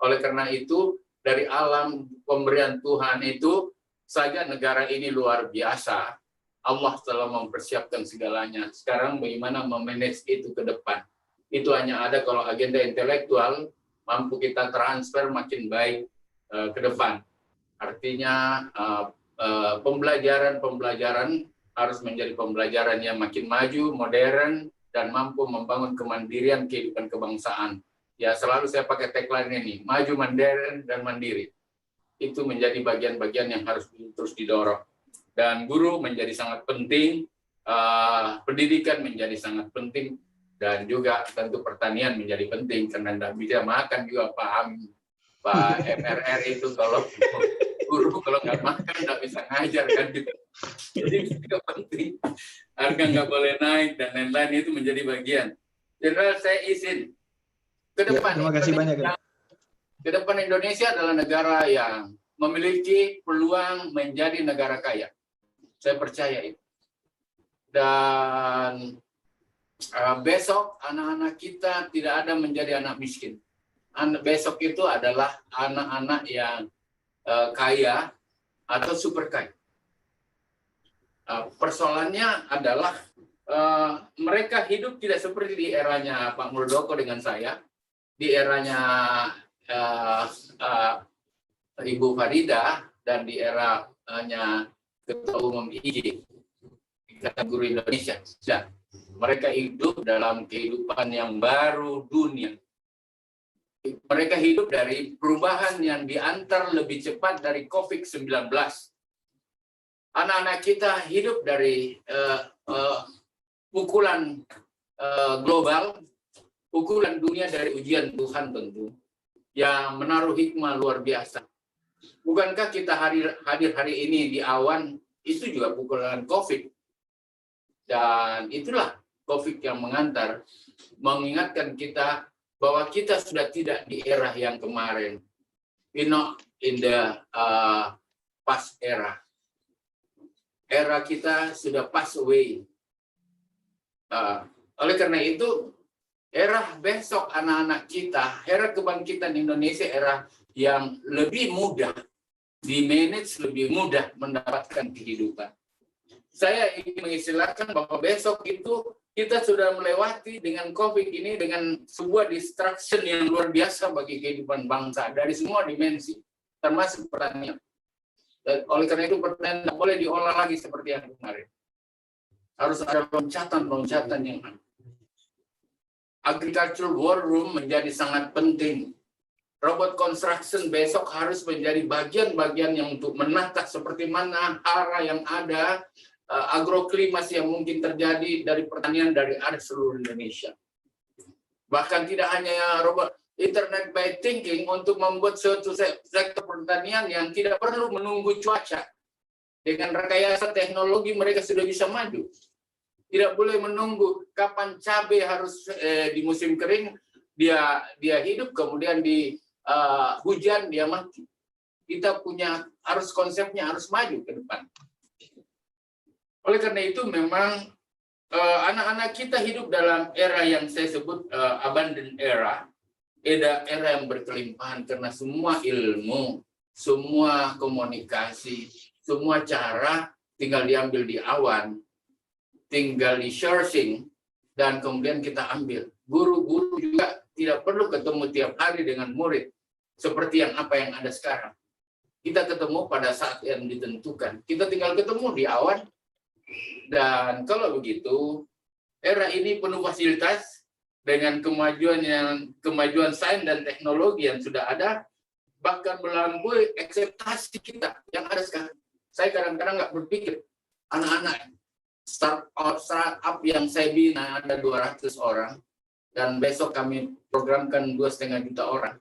Oleh karena itu, dari alam pemberian Tuhan itu saja negara ini luar biasa. Allah telah mempersiapkan segalanya. Sekarang bagaimana memanage itu ke depan. Itu hanya ada kalau agenda intelektual mampu kita transfer makin baik ke depan. Artinya pembelajaran harus menjadi pembelajaran yang makin maju, modern, dan mampu membangun kemandirian kehidupan kebangsaan. Ya, selalu saya pakai tagline ini, maju, modern, dan mandiri. Itu menjadi bagian-bagian yang harus terus didorong. Dan guru menjadi sangat penting, pendidikan menjadi sangat penting, dan juga tentu pertanian menjadi penting, karena tidak bisa makan juga paham Pak MRR itu kalau guru kalau nggak makan nggak bisa ngajar kan gitu. Jadi itu penting, harga nggak boleh naik dan lain-lain, itu menjadi bagian. Jenderal, saya izin ke depan. Ya, terima kasih banyak. Ke depan Indonesia adalah negara yang memiliki peluang menjadi negara kaya. Saya percaya itu. Dan besok anak-anak kita tidak ada menjadi anak miskin. Besok itu adalah anak-anak yang kaya atau super kaya. Persoalannya adalah mereka hidup tidak seperti di eranya Pak Muldoko dengan saya, di eranya Ibu Farida, dan di eranya Ketua Umum IJ, Ikatan Guru Indonesia. Dan mereka hidup dalam kehidupan yang baru dunia. Mereka hidup dari perubahan yang diantar lebih cepat dari COVID-19. Anak-anak kita hidup dari pukulan global, pukulan dunia dari ujian Tuhan tentu, yang menaruh hikmah luar biasa. Bukankah kita hadir hari ini di awan, itu juga pukulan COVID. Dan itulah COVID yang mengingatkan kita bahwa kita sudah tidak di era yang kemarin. We're not in the past era. Era kita sudah pass away. Oleh karena itu, era besok anak-anak kita, era kebangkitan Indonesia, era yang lebih mudah di-manage, lebih mudah mendapatkan kehidupan. Saya ingin mengistilahkan bahwa besok itu kita sudah melewati dengan COVID ini dengan sebuah distraction yang luar biasa bagi kehidupan bangsa dari semua dimensi, termasuk pertanian. Oleh karena itu pertanian tidak boleh diolah lagi seperti yang kemarin. Harus ada loncatan-loncatan yang agricultural war room menjadi sangat penting. Robot construction besok harus menjadi bagian-bagian yang untuk menata seperti mana hara yang ada, agroklimas yang mungkin terjadi dari pertanian dari seluruh Indonesia. Bahkan tidak hanya robot internet by thinking untuk membuat suatu sektor pertanian yang tidak perlu menunggu cuaca. Dengan rekayasa teknologi mereka sudah bisa maju. Tidak boleh menunggu kapan cabai harus di musim kering dia hidup, kemudian di hujan dia mati. Kita punya konsepnya harus maju ke depan. Oleh karena itu memang anak-anak kita hidup dalam era yang saya sebut abundant era yang berkelimpahan karena semua ilmu, semua komunikasi, semua cara tinggal diambil di awan, tinggal di sourcing, dan kemudian kita ambil. Guru-guru juga tidak perlu ketemu tiap hari dengan murid seperti apa yang ada sekarang. Kita ketemu pada saat yang ditentukan. Kita tinggal ketemu di awan. Dan kalau begitu, era ini penuh fasilitas dengan kemajuan sains dan teknologi yang sudah ada, bahkan melampaui ekspektasi kita yang ada sekarang. Saya kadang-kadang nggak berpikir, anak-anak startup yang saya bina ada 200 orang, dan besok kami programkan 2,5 juta orang.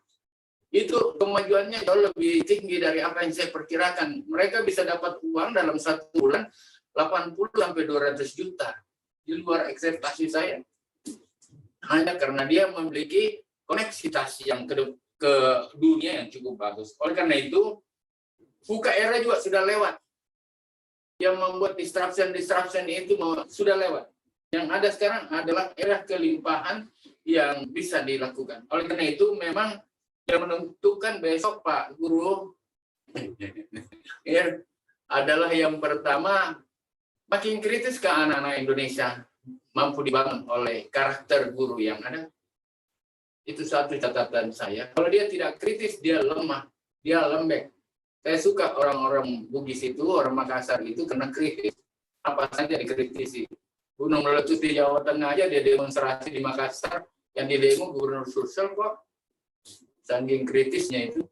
Itu kemajuannya jauh lebih tinggi dari apa yang saya perkirakan. Mereka bisa dapat uang dalam 1 bulan 80-200 juta. Di luar ekspektasi saya. Hanya karena dia memiliki koneksitas yang ke dunia yang cukup bagus. Oleh karena itu, buka era juga sudah lewat. Yang membuat disruption itu sudah lewat. Yang ada sekarang adalah era kelimpahan yang bisa dilakukan. Oleh karena itu, memang yang menentukan besok Pak Guru adalah yang pertama, makin kritis ke anak-anak Indonesia mampu dibangun oleh karakter guru yang ada. Itu satu catatan saya. Kalau dia tidak kritis, dia lemah, dia lembek. Saya suka orang-orang Bugis itu, orang Makassar itu karena kritis. Apa saja dikritisi. Gunung meletus di Jawa Tengah aja dia demonstrasi di Makassar, yang didemo Gubernur Sulsel kok. Saking kritisnya itu.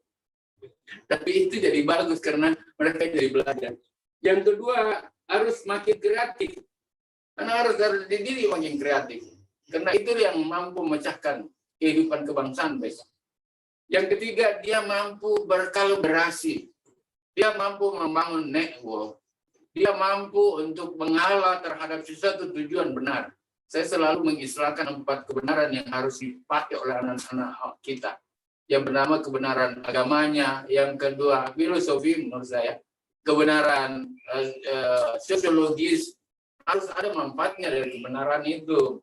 Tapi itu jadi bagus karena mereka jadi belajar. Yang kedua, harus makin kreatif. Karena harus dididik makin kreatif. Karena itu yang mampu memecahkan kehidupan kebangsaan besok. Yang ketiga, dia mampu berkolaborasi. Dia mampu membangun network. Dia mampu untuk mengalah terhadap sesuatu tujuan benar. Saya selalu mengistilahkan 4 kebenaran yang harus dipakai oleh anak-anak kita. yang bernama kebenaran agamanya, yang kedua filosofi menurut saya, kebenaran sosiologis, harus ada manfaatnya dari kebenaran itu.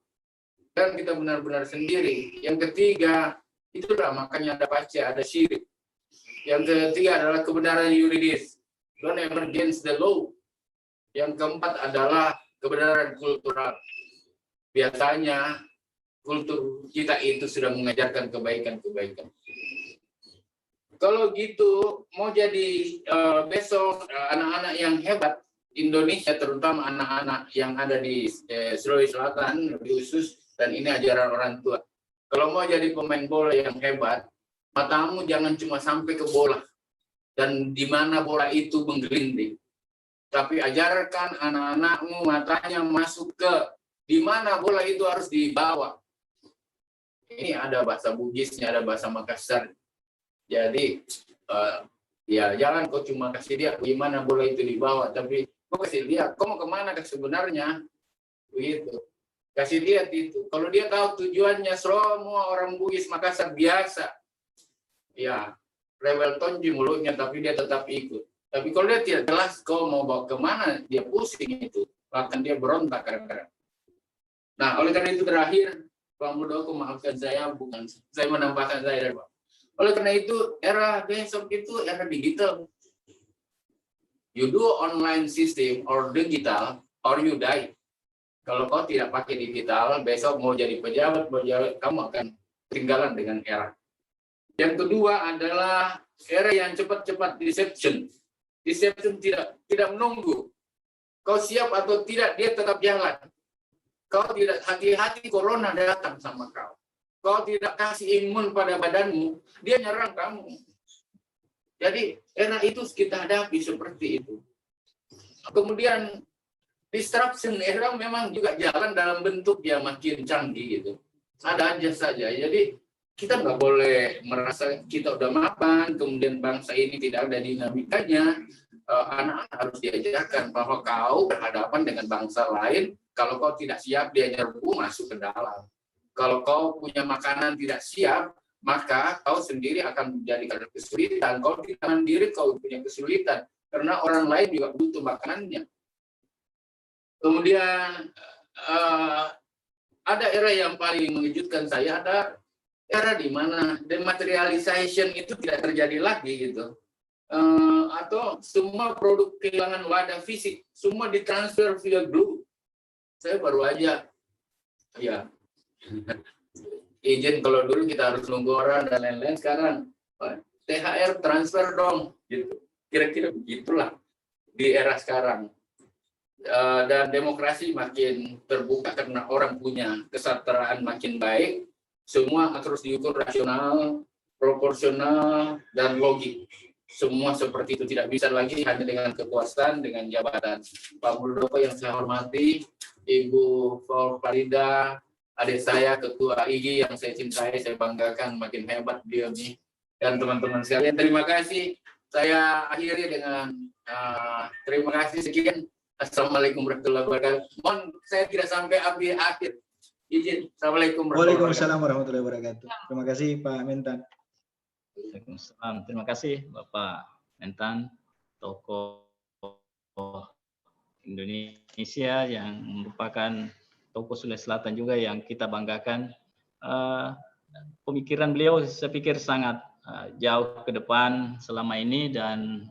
Dan kita benar-benar sendiri. Yang ketiga, itulah makanya ada pasti ada syirik. Yang ketiga adalah kebenaran yuridis. Don't ever against the law. Yang keempat adalah kebenaran kultural. Biasanya kultur kita itu sudah mengajarkan kebaikan-kebaikan. Kalau gitu, mau jadi besok anak-anak yang hebat Indonesia, terutama anak-anak yang ada di Sulawesi Selatan lebih khusus, dan ini ajaran orang tua. Kalau mau jadi pemain bola yang hebat, matamu jangan cuma sampai ke bola dan di mana bola itu menggelinding, tapi ajarkan anak-anakmu matanya masuk ke di mana bola itu harus dibawa. Ini ada bahasa Bugisnya, ada bahasa Makassar. Jadi ya jangan kau cuma kasih dia gimana bola itu dibawa, tapi kau kasih lihat kau mau kemana sebenarnya, begitu. Kasih lihat itu. Kalau dia tahu tujuannya, semua orang Bugis Makassar biasa, ya rewel tonji mulutnya, tapi dia tetap ikut. Tapi kalau dia tidak jelas kau mau bawa kemana, dia pusing itu, bahkan dia berontak kadang-kadang. Nah, oleh karena itu terakhir, Pak Muldoko maafkan saya, bukan saya menambahkan saya, Pak. Oleh karena itu, era besok itu era digital. You do online system or digital, or you die. Kalau kau tidak pakai digital, besok mau jadi pejabat, kamu akan ketinggalan dengan era. Yang kedua adalah era yang cepat-cepat deception. Deception tidak menunggu. Kau siap atau tidak, dia tetap jalan. Kau tidak hati-hati, corona datang sama kau. Kau tidak kasih imun pada badanmu, dia nyerang kamu. Jadi era itu kita hadapi seperti itu. Kemudian disruption era memang juga jalan dalam bentuk ya makin canggih gitu. Ada aja saja. Jadi kita nggak boleh merasa kita udah mapan, kemudian bangsa ini tidak ada dinamikanya. Anak-anak harus diajarkan bahwa kau berhadapan dengan bangsa lain. Kalau kau tidak siap, dia nyerbu masuk ke dalam. Kalau kau punya makanan tidak siap, maka kau sendiri akan menjadi kesulitan. Kalau tidak mandiri, kau punya kesulitan. Karena orang lain juga butuh makanannya. Kemudian ada era yang paling mengejutkan saya, ada era di mana dematerialization itu tidak terjadi lagi gitu. Atau semua produk kehilangan wadah fisik, semua ditransfer via glue. Saya baru aja, ya, izin kalau dulu kita harus nunggu orang dan lain-lain, sekarang THR transfer dong, gitu. Kira-kira begitulah di era sekarang. Dan demokrasi makin terbuka karena orang punya kesetaraan makin baik. Semua terus diukur rasional, proporsional, dan logik. Semua seperti itu, tidak bisa lagi hanya dengan kekuasaan, dengan jabatan. Pak Muldoko yang saya hormati, Ibu Farida, adik saya, Ketua IGI yang saya cintai, saya banggakan, makin hebat dia nih. Dan teman-teman sekalian, terima kasih. Saya akhiri dengan terima kasih sekian. Assalamualaikum warahmatullahi wabarakatuh. Mohon saya tidak sampai akhir. Izin. Assalamualaikum Waalaikumsalam warahmatullahi wabarakatuh. Terima kasih Pak Mentan. Waalaikumsalam. Terima kasih Bapak Mentan, tokoh Indonesia yang merupakan tokoh Sulawesi Selatan juga yang kita banggakan. Pemikiran beliau saya pikir sangat jauh ke depan selama ini, dan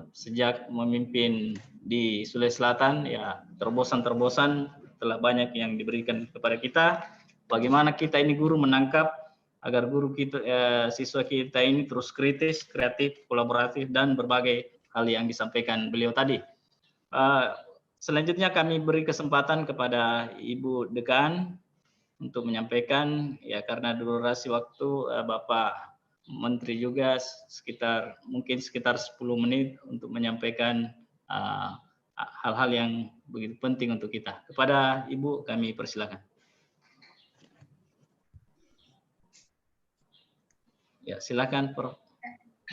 sejak memimpin di Sulawesi Selatan ya terbosan-terbosan telah banyak yang diberikan kepada kita. Bagaimana kita ini guru menangkap agar guru kita, siswa kita ini terus kritis, kreatif, kolaboratif, dan berbagai hal yang disampaikan beliau tadi. Selanjutnya kami beri kesempatan kepada Ibu Dekan untuk menyampaikan, ya karena durasi waktu Bapak Menteri juga mungkin sekitar 10 menit untuk menyampaikan hal-hal yang begitu penting untuk kita. Kepada Ibu kami persilakan. Ya, silakan Prof.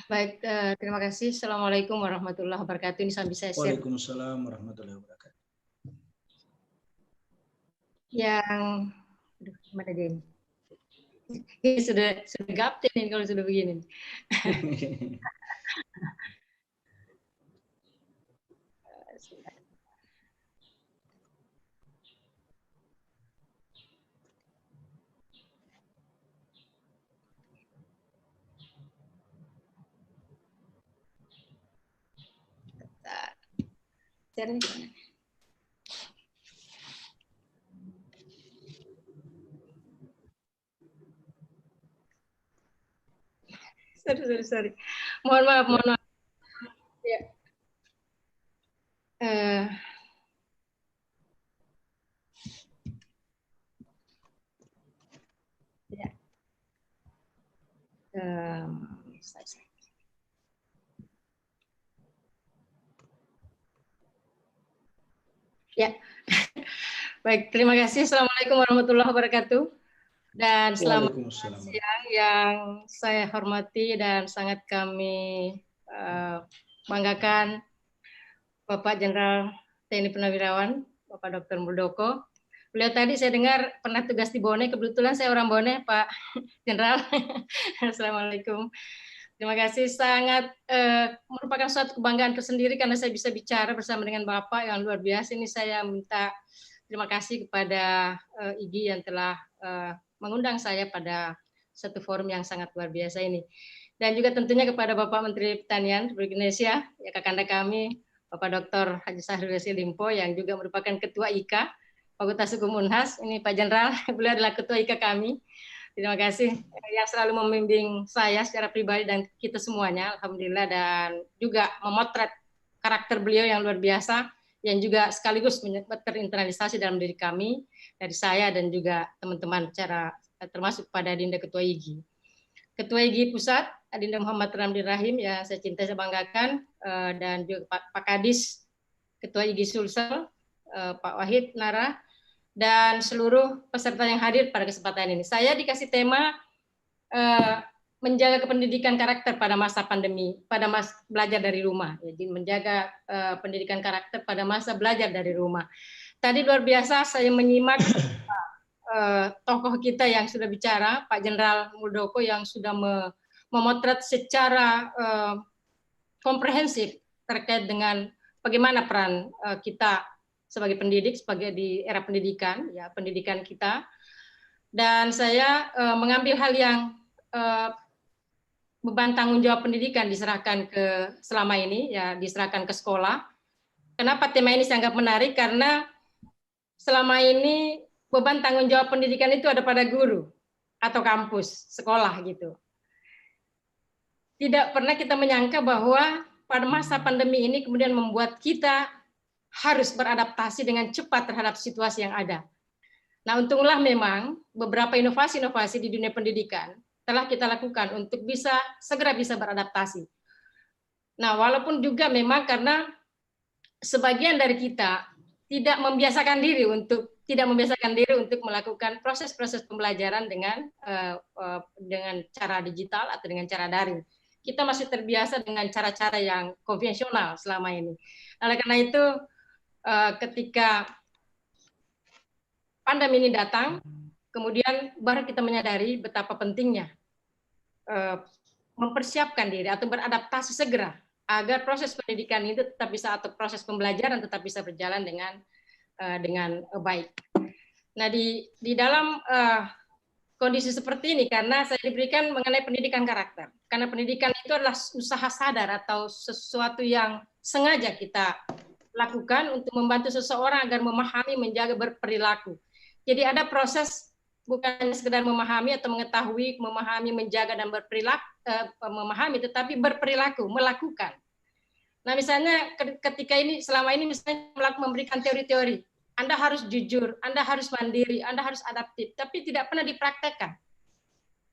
Baik, terima kasih. Assalamualaikum warahmatullahi wabarakatuh. Ini sambil saya share. Waalaikumsalam warahmatullahi wabarakatuh. Yang mana dia ini? Ini sudah gapten ini kalau sudah begini. Sorry. Mohon maaf. Ya. Ya, baik. Terima kasih. Assalamualaikum warahmatullahi wabarakatuh. Dan selamat siang yang saya hormati dan sangat kami banggakan Bapak Jenderal TNI Purnawirawan, Bapak Dr. Muldoko. Beliau tadi saya dengar pernah tugas di Bone, kebetulan saya orang Bone, Pak Jenderal. Assalamualaikum. Terima kasih, sangat merupakan suatu kebanggaan tersendiri karena saya bisa bicara bersama dengan Bapak yang luar biasa. Ini saya minta terima kasih kepada IGI yang telah mengundang saya pada satu forum yang sangat luar biasa ini. Dan juga tentunya kepada Bapak Menteri Pertanian Republik Indonesia, ya kakanda kami, Bapak Dr. Haji Syahrul Yassin Limpo yang juga merupakan Ketua IKA, Fakultas Hukum Unhas. Ini Pak Jenderal, beliau adalah Ketua IKA kami. Terima kasih yang selalu membimbing saya secara pribadi dan kita semuanya, alhamdulillah, dan juga memotret karakter beliau yang luar biasa, yang juga sekaligus terinternalisasi dalam diri kami, dari saya dan juga teman-teman, termasuk pada Adinda Ketua IGI. Ketua IGI Pusat, Adinda Muhammad Ramli Rahim, yang saya cintai, saya banggakan, dan juga Pak Kadis, Ketua IGI Sulsel, Pak Wahid Nara, dan seluruh peserta yang hadir pada kesempatan ini. Saya dikasih tema menjaga kependidikan karakter pada masa pandemi, pada masa belajar dari rumah. Jadi menjaga pendidikan karakter pada masa belajar dari rumah. Tadi luar biasa saya menyimak tokoh kita yang sudah bicara, Pak Jenderal Muldoko yang sudah memotret secara komprehensif terkait dengan bagaimana peran kita sebagai pendidik, sebagai di era pendidikan, ya pendidikan kita. Dan saya mengambil hal yang beban tanggung jawab pendidikan diserahkan selama ini, ya diserahkan ke sekolah. Kenapa tema ini saya anggap menarik? Karena selama ini beban tanggung jawab pendidikan itu ada pada guru atau kampus, sekolah gitu. Tidak pernah kita menyangka bahwa pada masa pandemi ini kemudian membuat kita harus beradaptasi dengan cepat terhadap situasi yang ada. Nah, untunglah memang beberapa inovasi-inovasi di dunia pendidikan telah kita lakukan untuk segera bisa beradaptasi. Nah, walaupun juga memang karena sebagian dari kita tidak membiasakan diri untuk melakukan proses-proses pembelajaran dengan cara digital atau dengan cara daring. Kita masih terbiasa dengan cara-cara yang konvensional selama ini. Oleh karena itu, ketika pandemi ini datang, kemudian baru kita menyadari betapa pentingnya mempersiapkan diri atau beradaptasi segera agar proses pendidikan itu tetap bisa, atau proses pembelajaran tetap bisa berjalan dengan baik. Nah, di dalam kondisi seperti ini, karena saya diberikan mengenai pendidikan karakter, karena pendidikan itu adalah usaha sadar atau sesuatu yang sengaja kita lakukan untuk membantu seseorang agar memahami, menjaga, berperilaku. Jadi ada proses bukan sekedar memahami atau mengetahui, memahami, menjaga, dan berperilaku, memahami, tetapi berperilaku, melakukan. Nah, misalnya ketika ini, selama ini misalnya memberikan teori-teori, Anda harus jujur, Anda harus mandiri, Anda harus adaptif, tapi tidak pernah dipraktekkan.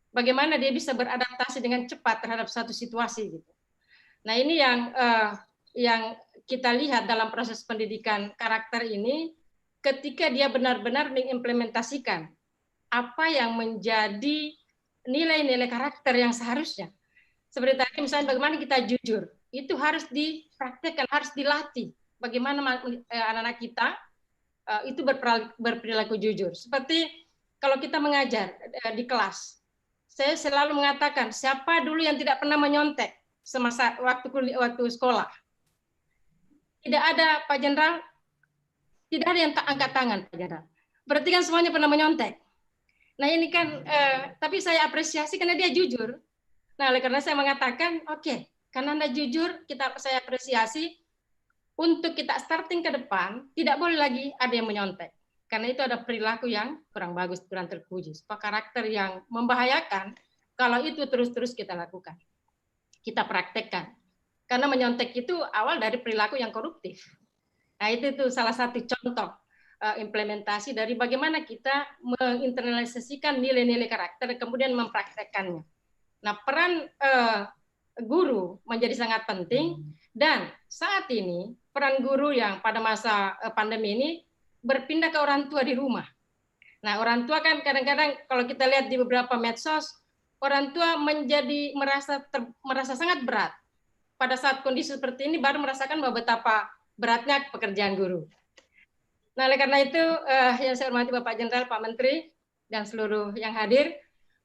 Bagaimana dia bisa beradaptasi dengan cepat terhadap suatu situasi gitu. Nah, ini yang kita lihat dalam proses pendidikan karakter ini, ketika dia benar-benar mengimplementasikan apa yang menjadi nilai-nilai karakter yang seharusnya. Seperti tadi misalnya bagaimana kita jujur, itu harus dipraktekkan, harus dilatih. Bagaimana anak-anak kita itu berperilaku jujur. Seperti kalau kita mengajar di kelas, saya selalu mengatakan, siapa dulu yang tidak pernah menyontek semasa waktu sekolah? Tidak ada, Pak Jenderal, tidak ada yang tak angkat tangan, Pak Jenderal. Berarti kan semuanya pernah menyontek. Nah ini kan, tapi saya apresiasi karena dia jujur. Nah oleh karena saya mengatakan, oke, karena Anda jujur, saya apresiasi. Untuk kita starting ke depan, tidak boleh lagi ada yang menyontek. Karena itu ada perilaku yang kurang bagus, kurang terpuji. Sebuah karakter yang membahayakan kalau itu terus-terus kita lakukan. Kita praktekkan. Karena menyontek itu awal dari perilaku yang koruptif. Nah itu salah satu contoh implementasi dari bagaimana kita menginternalisasikan nilai-nilai karakter kemudian mempraktekkannya. Nah peran guru menjadi sangat penting, dan saat ini peran guru yang pada masa pandemi ini berpindah ke orang tua di rumah. Nah orang tua kan kadang-kadang kalau kita lihat di beberapa medsos, orang tua menjadi merasa sangat berat. Pada saat kondisi seperti ini baru merasakan bahwa betapa beratnya pekerjaan guru. Nah oleh karena itu yang saya hormati Bapak Jenderal, Pak Menteri, dan seluruh yang hadir,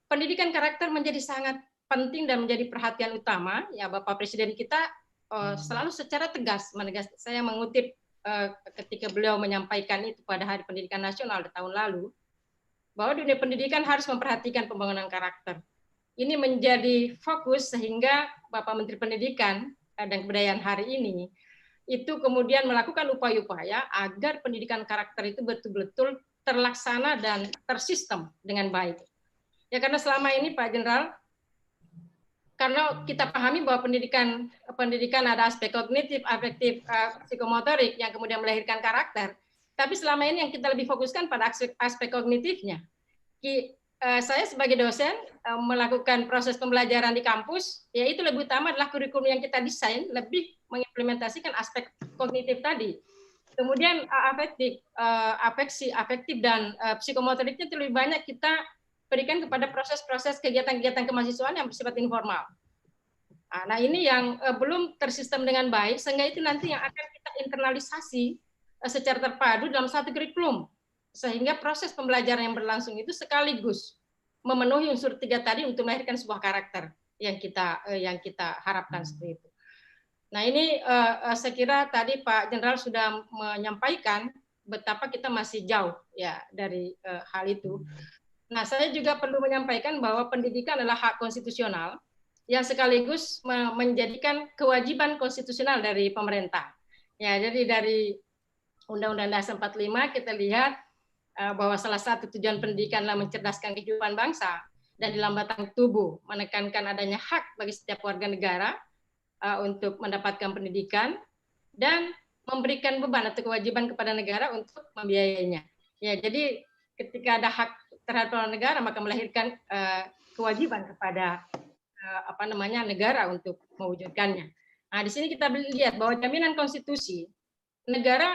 pendidikan karakter menjadi sangat penting dan menjadi perhatian utama. Ya Bapak Presiden kita selalu secara tegas saya mengutip ketika beliau menyampaikan itu pada Hari Pendidikan Nasional di tahun lalu, bahwa dunia pendidikan harus memperhatikan pembangunan karakter. Ini menjadi fokus sehingga Bapak Menteri Pendidikan dan Kebudayaan hari ini itu kemudian melakukan upaya-upaya agar pendidikan karakter itu betul-betul terlaksana dan tersistem dengan baik. Ya karena selama ini Pak Jenderal, karena kita pahami bahwa pendidikan ada aspek kognitif, afektif, psikomotorik yang kemudian melahirkan karakter. Tapi selama ini yang kita lebih fokuskan pada aspek kognitifnya. Saya sebagai dosen melakukan proses pembelajaran di kampus, ya itu lebih utama adalah kurikulum yang kita desain lebih mengimplementasikan aspek kognitif tadi. Kemudian afektif dan psikomotoriknya lebih banyak kita berikan kepada proses-proses kegiatan-kegiatan kemahasiswaan yang bersifat informal. Nah ini yang belum tersistem dengan baik, sehingga itu nanti yang akan kita internalisasi secara terpadu dalam satu kurikulum, sehingga proses pembelajaran yang berlangsung itu sekaligus memenuhi unsur 3 tadi untuk melahirkan sebuah karakter yang kita harapkan seperti itu. Nah ini saya kira tadi Pak Jenderal sudah menyampaikan betapa kita masih jauh ya dari hal itu. Nah, saya juga perlu menyampaikan bahwa pendidikan adalah hak konstitusional yang sekaligus menjadikan kewajiban konstitusional dari pemerintah. Ya, jadi dari Undang-Undang Dasar 45 kita lihat bahwa salah satu tujuan pendidikan adalah mencerdaskan kehidupan bangsa dan di dalam batang tubuh menekankan adanya hak bagi setiap warga negara untuk mendapatkan pendidikan dan memberikan beban atau kewajiban kepada negara untuk membiayainya. Ya, jadi ketika ada hak terhadap negara maka melahirkan kewajiban kepada negara untuk mewujudkannya. Nah, di sini kita lihat bahwa jaminan konstitusi negara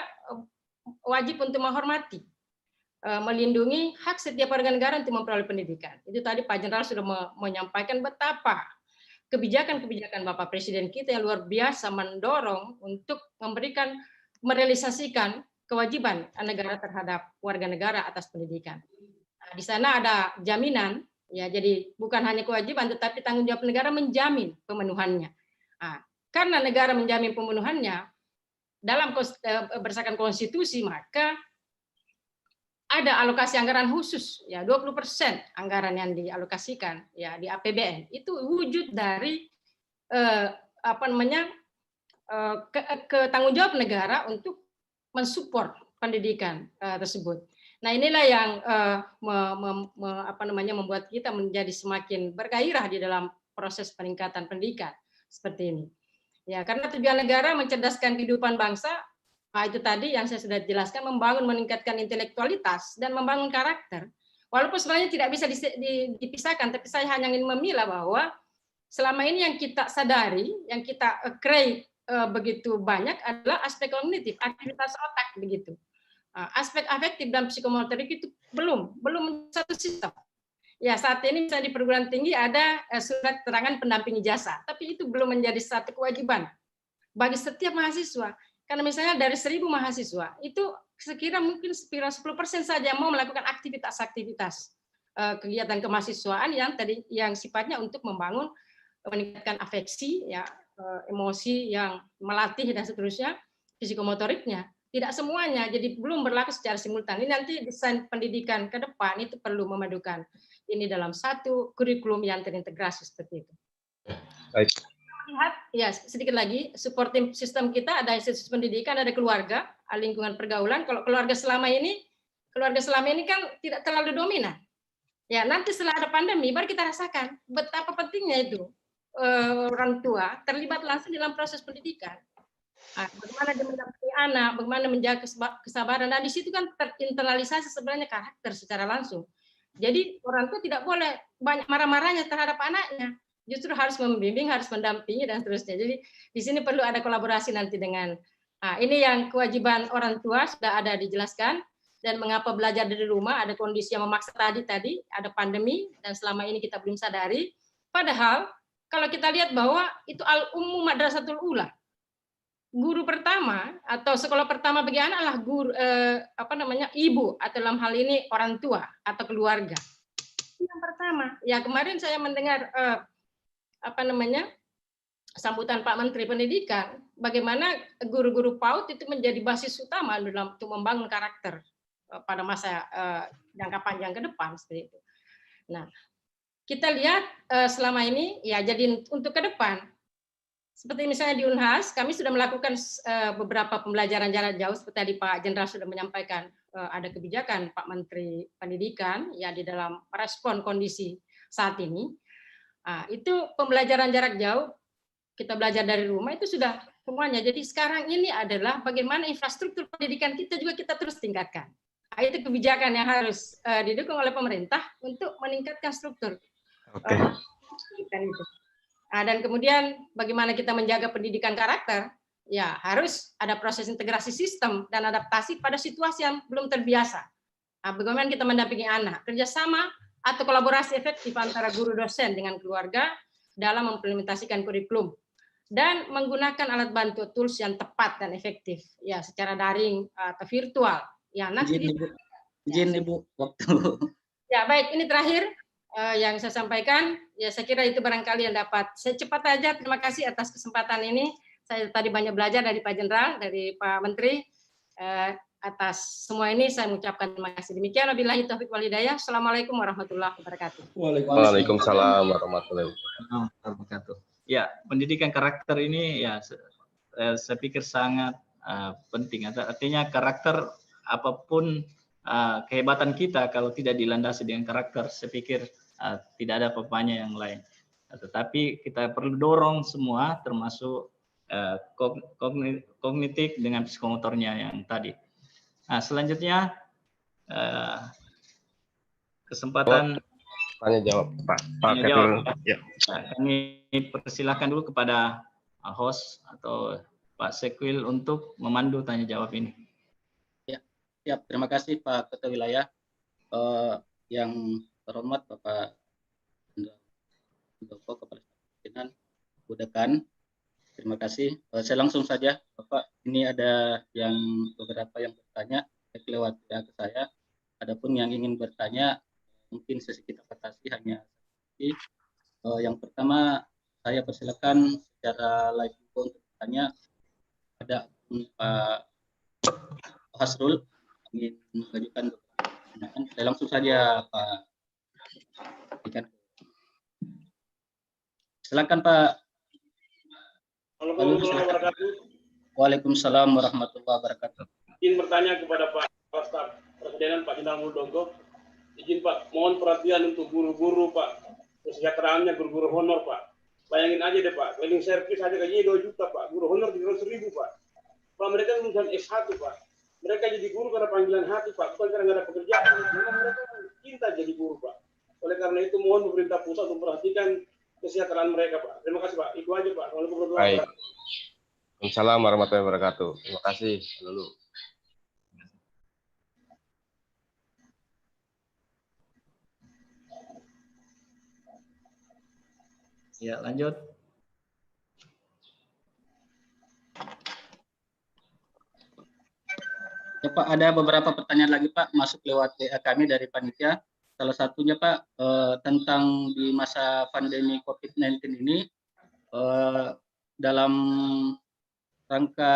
wajib untuk menghormati, melindungi hak setiap warga negara untuk memperoleh pendidikan. Itu tadi Pak Jenderal sudah menyampaikan betapa kebijakan-kebijakan Bapak Presiden kita yang luar biasa mendorong untuk merealisasikan kewajiban negara terhadap warga negara atas pendidikan. Di sana ada jaminan, ya jadi bukan hanya kewajiban, tetapi tanggung jawab negara menjamin pemenuhannya. Nah, karena negara menjamin pemenuhannya dalam berdasarkan konstitusi, maka ada alokasi anggaran khusus, ya 20% anggaran yang dialokasikan, ya di APBN itu wujud dari tanggung jawab negara untuk mensupport pendidikan tersebut. Nah inilah yang membuat kita menjadi semakin bergairah di dalam proses peningkatan pendidikan seperti ini. Ya karena tujuan negara mencerdaskan kehidupan bangsa, itu tadi yang saya sudah jelaskan, membangun, meningkatkan intelektualitas dan membangun karakter. Walaupun sebenarnya tidak bisa dipisahkan, tapi saya hanya ingin memilah bahwa selama ini yang kita sadari, yang kita create begitu banyak adalah aspek kognitif, aktivitas otak begitu. Aspek afektif dan psikomotorik itu belum satu sistem. Ya saat ini misalnya di perguruan tinggi ada surat keterangan pendamping ijazah, tapi itu belum menjadi satu kewajiban bagi setiap mahasiswa. Karena misalnya dari 1.000 mahasiswa itu sekira mungkin 10% saja mau melakukan aktivitas-aktivitas kegiatan kemahasiswaan yang sifatnya untuk membangun, meningkatkan afeksi, ya, emosi, yang melatih dan seterusnya, psikomotoriknya. Tidak semuanya, jadi belum berlaku secara simultan. Ini nanti desain pendidikan ke depan itu perlu memadukan ini dalam satu kurikulum yang terintegrasi seperti itu. Baik. Lihat, ya sedikit lagi, supporting sistem kita ada institusi pendidikan, ada keluarga, lingkungan pergaulan. Kalau keluarga selama ini kan tidak terlalu dominan. Ya, nanti setelah ada pandemi baru kita rasakan betapa pentingnya itu orang tua terlibat langsung dalam proses pendidikan. Bagaimana dia mendampingi anak, bagaimana menjaga kesabaran. Dan di situ kan terinternalisasi sebenarnya karakter secara langsung. Jadi orang tua tidak boleh banyak marah-marahnya terhadap anaknya. Justru harus membimbing, harus mendampingi dan seterusnya. Jadi di sini perlu ada kolaborasi nanti dengan ini yang kewajiban orang tua sudah ada dijelaskan, dan mengapa belajar dari rumah, ada kondisi yang memaksa tadi ada pandemi dan selama ini kita belum sadari. Padahal kalau kita lihat bahwa itu al-ummu madrasatul ula. Guru pertama atau sekolah pertama bagi anak adalah guru ibu, atau dalam hal ini orang tua atau keluarga. Yang pertama, ya kemarin saya mendengar sambutan Pak Menteri Pendidikan, bagaimana guru-guru PAUD itu menjadi basis utama dalam untuk membangun karakter pada masa jangka panjang ke depan seperti itu. Nah, kita lihat selama ini ya, jadi untuk ke depan seperti misalnya di Unhas, kami sudah melakukan beberapa pembelajaran jarak jauh seperti tadi Pak Jenderal sudah menyampaikan, ada kebijakan Pak Menteri Pendidikan ya di dalam respon kondisi saat ini. Itu pembelajaran jarak jauh, kita belajar dari rumah itu sudah semuanya. Jadi sekarang ini adalah bagaimana infrastruktur pendidikan kita juga kita terus tingkatkan. Itu kebijakan yang harus didukung oleh pemerintah untuk meningkatkan struktur pendidikan itu. Dan kemudian bagaimana kita menjaga pendidikan karakter, ya harus ada proses integrasi sistem dan adaptasi pada situasi yang belum terbiasa. Bagaimana kita mendampingi anak, kerjasama atau kolaborasi efektif antara guru dosen dengan keluarga dalam mengimplementasikan kurikulum dan menggunakan alat bantu tools yang tepat dan efektif, ya secara daring atau virtual. Ya nanti izin Ibu waktu. Ya baik, ini terakhir yang saya sampaikan, ya saya kira itu barangkali yang dapat saya cepat aja. Terima kasih atas kesempatan ini. Saya tadi banyak belajar dari Pak Jenderal, dari Pak Menteri. Atas semua ini saya mengucapkan terima kasih. Demikian, wabillahi taufiq wal hidayah. Assalamualaikum warahmatullahi wabarakatuh. Waalaikumsalam warahmatullahi wabarakatuh. Ya, pendidikan karakter ini ya saya pikir sangat penting. Artinya karakter apapun kehebatan kita kalau tidak dilandasi dengan karakter, saya pikir tidak ada apa-apanya yang lain. Tetapi kita perlu dorong semua, termasuk kognitif dengan psikomotornya yang tadi. Nah, selanjutnya kesempatan tanya jawab Pak jawab. Ya. Nah, kami persilahkan dulu kepada host atau Pak Sekwil untuk memandu tanya jawab ini. Ya, terima kasih Pak Ketua Wilayah. Yang terhormat Bapak Muldoko, Kepala Pimpinan Budekan. Terima kasih. Saya langsung saja, Bapak. Ini ada yang beberapa yang bertanya lewat ke saya. Adapun yang ingin bertanya, mungkin sesi kita batasi hanya yang pertama, saya persilakan secara live untuk bertanya. Ada Pak Hasrul ingin mengajukan pertanyaan. Saya langsung saja Pak. Silakan Pak. Waalaikumsalam warahmatullahi wabarakatuh. Izin bertanya kepada Pak Staf Presiden Pak Jenderal Muldoko. Izin Pak, mohon perhatian untuk guru-guru Pak. Kesejahteraannya guru-guru honor Pak. Bayangin aja deh Pak, cleaning service aja gajinya 2 juta Pak. Guru honor 300.000 Pak. Pak mereka lulusan S1 Pak. Mereka jadi guru karena panggilan hati Pak, bukan karena nggak ada pekerjaan. Karena mereka cinta jadi guru Pak. Oleh karena itu mohon pemerintah pusat memperhatikan kesejahteraan mereka Pak. Terima kasih Pak. Itu aja Pak. Baik. Waalaikumsalam warahmatullahi wabarakatuh. Terima kasih dulu. Ya, lanjut. Ya Pak, ada beberapa pertanyaan lagi Pak masuk lewat WA kami dari panitia. salah satunya Pak tentang di masa pandemi COVID-19 ini dalam rangka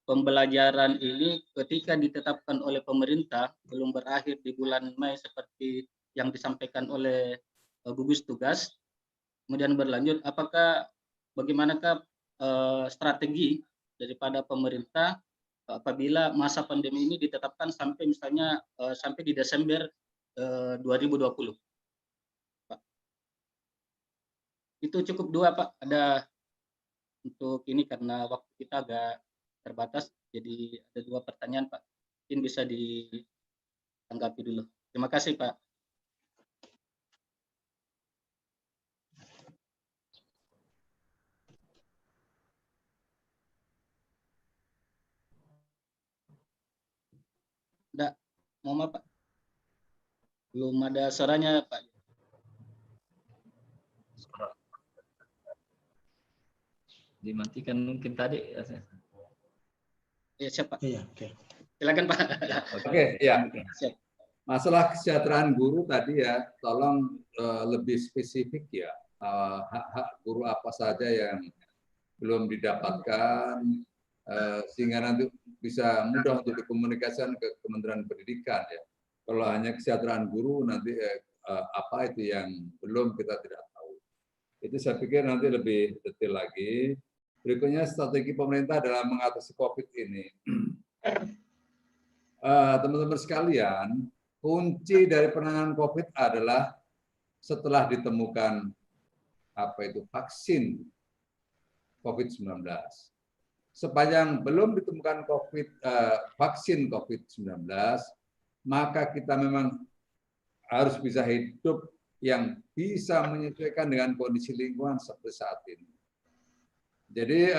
pembelajaran ini ketika ditetapkan oleh pemerintah belum berakhir di bulan Mei seperti yang disampaikan oleh gugus tugas, kemudian berlanjut, apakah bagaimanakah strategi daripada pemerintah apabila masa pandemi ini ditetapkan sampai misalnya sampai di Desember 2020? Pak. Itu cukup dua Pak, ada untuk ini karena waktu kita agak terbatas, jadi ada dua pertanyaan Pak, mungkin bisa ditanggapi dulu. Terima kasih Pak. Enggak, mau Pak? Belum ada suaranya Pak. Dimatikan mungkin tadi. Ya siapa? Iya, oke. Silakan Pak. Oke, ya. Siap. Masalah kesejahteraan guru tadi ya, tolong lebih spesifik ya, hak-hak guru apa saja yang belum didapatkan, sehingga nanti bisa mudah untuk dikomunikasikan ke Kementerian Pendidikan ya. Kalau hanya kesejahteraan guru nanti apa itu yang belum kita tidak tahu. Itu saya pikir nanti lebih detail lagi. Berikutnya strategi pemerintah dalam mengatasi COVID ini. Teman-teman sekalian, kunci dari penanganan COVID adalah setelah ditemukan vaksin COVID-19. Sepanjang belum ditemukan vaksin COVID-19, maka kita memang harus bisa hidup yang bisa menyesuaikan dengan kondisi lingkungan seperti saat ini. Jadi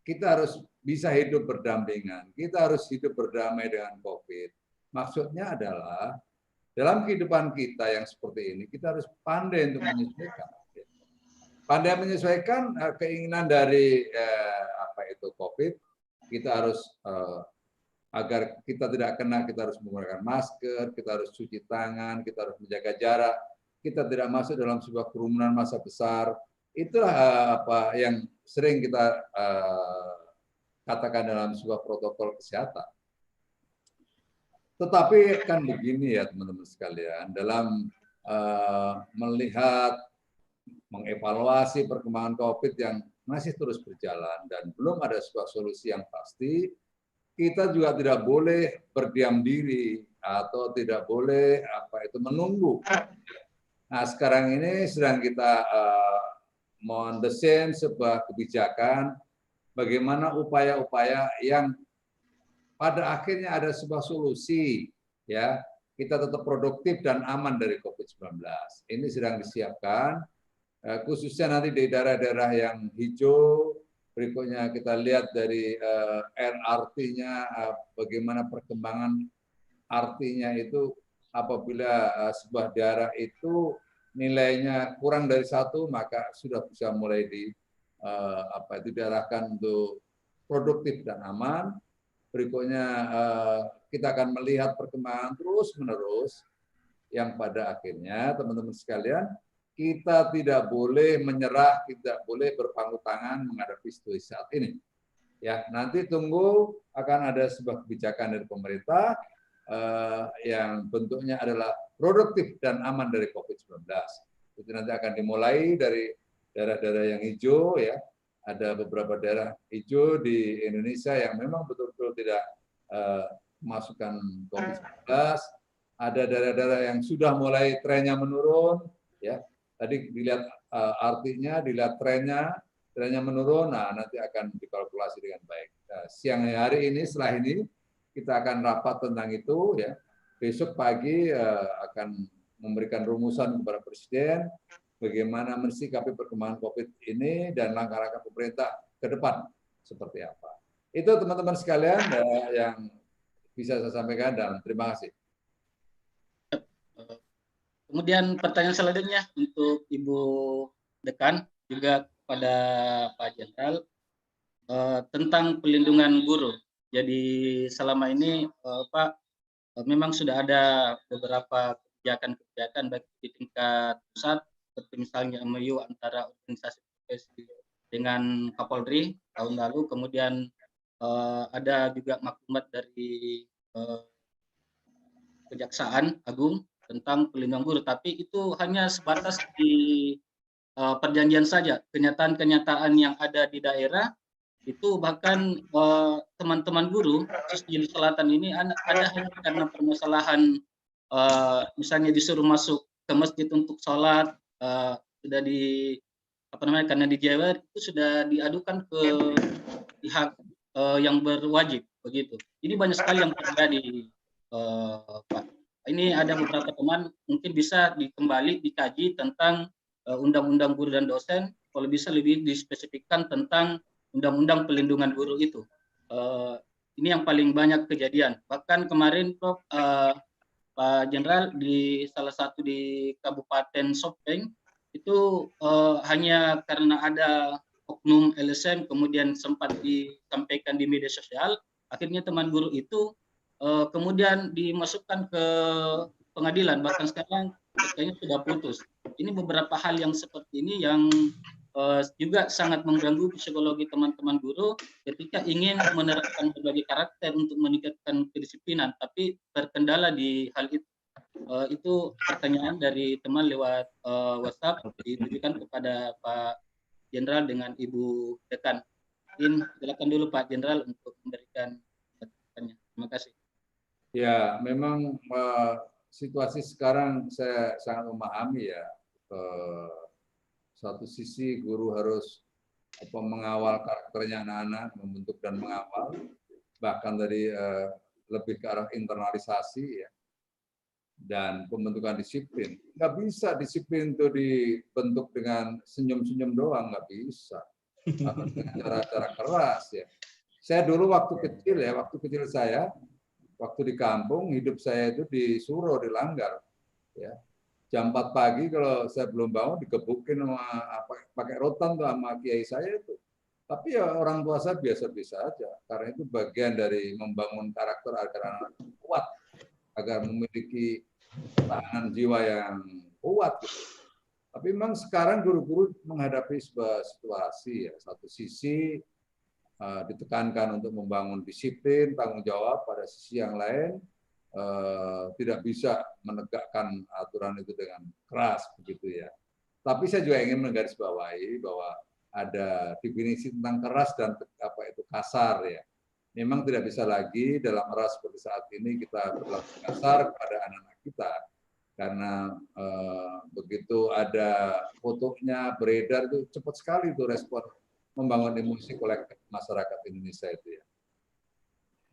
kita harus bisa hidup berdampingan, kita harus hidup berdamai dengan COVID. Maksudnya adalah dalam kehidupan kita yang seperti ini, kita harus pandai untuk menyesuaikan. Pandai menyesuaikan keinginan dari COVID, kita harus agar kita tidak kena, kita harus menggunakan masker, kita harus cuci tangan, kita harus menjaga jarak, kita tidak masuk dalam sebuah kerumunan massa besar. Itulah apa yang sering kita katakan dalam sebuah protokol kesehatan. Tetapi kan begini ya teman-teman sekalian, dalam melihat, mengevaluasi perkembangan COVID yang masih terus berjalan dan belum ada sebuah solusi yang pasti, kita juga tidak boleh berdiam diri atau tidak boleh menunggu. Nah sekarang ini sedang kita mendesain sebuah kebijakan bagaimana upaya-upaya yang pada akhirnya ada sebuah solusi, ya kita tetap produktif dan aman dari COVID-19. Ini sedang disiapkan, khususnya nanti di daerah-daerah yang hijau. Berikutnya kita lihat dari RRT-nya, bagaimana perkembangan artinya itu apabila sebuah daerah itu nilainya kurang dari 1, maka sudah bisa mulai diarahkan untuk produktif dan aman. Berikutnya kita akan melihat perkembangan terus-menerus yang pada akhirnya teman-teman sekalian kita tidak boleh menyerah, tidak boleh berpangku tangan menghadapi situasi saat ini. Ya, nanti tunggu akan ada sebuah kebijakan dari pemerintah yang bentuknya adalah produktif dan aman dari COVID-19. Itu nanti akan dimulai dari daerah-daerah yang hijau, ya. Ada beberapa daerah hijau di Indonesia yang memang betul-betul tidak memasukkan COVID-19. Ada daerah-daerah yang sudah mulai trennya menurun, ya. Tadi dilihat artinya, dilihat trennya menurun, nah nanti akan dikalkulasi dengan baik. Nah, siang hari ini, setelah ini kita akan rapat tentang itu, ya. Besok pagi akan memberikan rumusan kepada Presiden bagaimana mensikapi perkembangan COVID ini dan langkah-langkah pemerintah ke depan seperti apa. Itu teman-teman sekalian yang bisa saya sampaikan dan terima kasih. Kemudian pertanyaan selanjutnya untuk Ibu Dekan juga pada Pak Jenderal tentang pelindungan guru. Jadi selama ini Pak memang sudah ada beberapa kebijakan-kebijakan baik di tingkat pusat seperti misalnya MOU antara organisasi profesi dengan Kapolri tahun lalu, kemudian ada juga maklumat dari Kejaksaan Agung tentang pelindungan guru, tapi itu hanya sebatas di perjanjian saja. Kenyataan-kenyataan yang ada di daerah itu bahkan teman-teman guru khusus di selatan ini ada hanya karena permasalahan misalnya disuruh masuk ke masjid untuk sholat, sudah di karena di Jawa itu sudah diadukan ke pihak yang berwajib begitu. Ini banyak sekali yang terjadi, Pak. Ini ada beberapa teman mungkin bisa dikaji tentang undang-undang guru dan dosen, kalau bisa lebih dispesifikkan tentang undang-undang pelindungan guru itu. Ini yang paling banyak kejadian. Bahkan kemarin Prof, Pak Jenderal di salah satu di Kabupaten Sopeng itu hanya karena ada oknum LSM kemudian sempat disampaikan di media sosial, akhirnya teman guru itu kemudian dimasukkan ke pengadilan, bahkan sekarang kayaknya sudah putus. Ini beberapa hal yang seperti ini yang juga sangat mengganggu psikologi teman-teman guru ketika ingin menerapkan berbagai karakter untuk meningkatkan kedisiplinan, tapi terkendala di hal itu. Itu pertanyaan dari teman lewat WhatsApp ditujukan kepada Pak Jenderal dengan Ibu Dekan. Silakan dulu Pak Jenderal untuk memberikan pertanyaan. Terima kasih. Ya, memang situasi sekarang saya sangat memahami ya. Satu sisi guru harus mengawal karakternya anak-anak, membentuk dan mengawal, bahkan dari lebih ke arah internalisasi ya, dan pembentukan disiplin. Nggak bisa disiplin itu dibentuk dengan senyum-senyum doang, nggak bisa. Harus dengan cara-cara keras ya. Saya dulu waktu kecil saya, waktu di kampung, hidup saya itu disuruh, dilanggar. Ya. Jam 4 pagi kalau saya belum bangun digebukin sama pakai rotan tuh sama kiai saya itu. Tapi ya orang tua saya biasa-biasa aja, karena itu bagian dari membangun karakter agar anak kuat, agar memiliki ketahanan jiwa yang kuat. Gitu. Tapi memang sekarang guru-guru menghadapi sebuah situasi ya, satu sisi ditekankan untuk membangun disiplin, tanggung jawab, pada sisi yang lain tidak bisa menegakkan aturan itu dengan keras begitu ya. Tapi saya juga ingin menggarisbawahi bahwa ada definisi tentang keras dan kasar ya. Memang tidak bisa lagi dalam era seperti saat ini kita berlaku kasar kepada anak-anak kita, karena begitu ada fotonya beredar itu cepat sekali itu respon membangun emosi kolektif masyarakat Indonesia itu ya.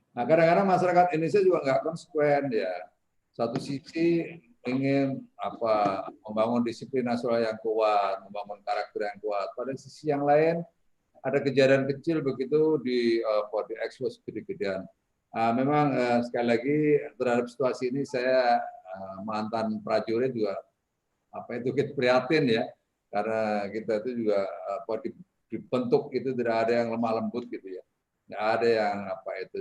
Nah, kadang-kadang masyarakat Indonesia juga nggak konsekuen ya. Satu sisi ingin membangun disiplin nasional yang kuat, membangun karakter yang kuat. Pada sisi yang lain ada kejadian kecil begitu diekspos gede-gedean. Memang sekali lagi terhadap situasi ini saya mantan prajurit juga kita prihatin ya, karena kita itu juga dibentuk itu tidak ada yang lemah lembut gitu ya. Nggak ada yang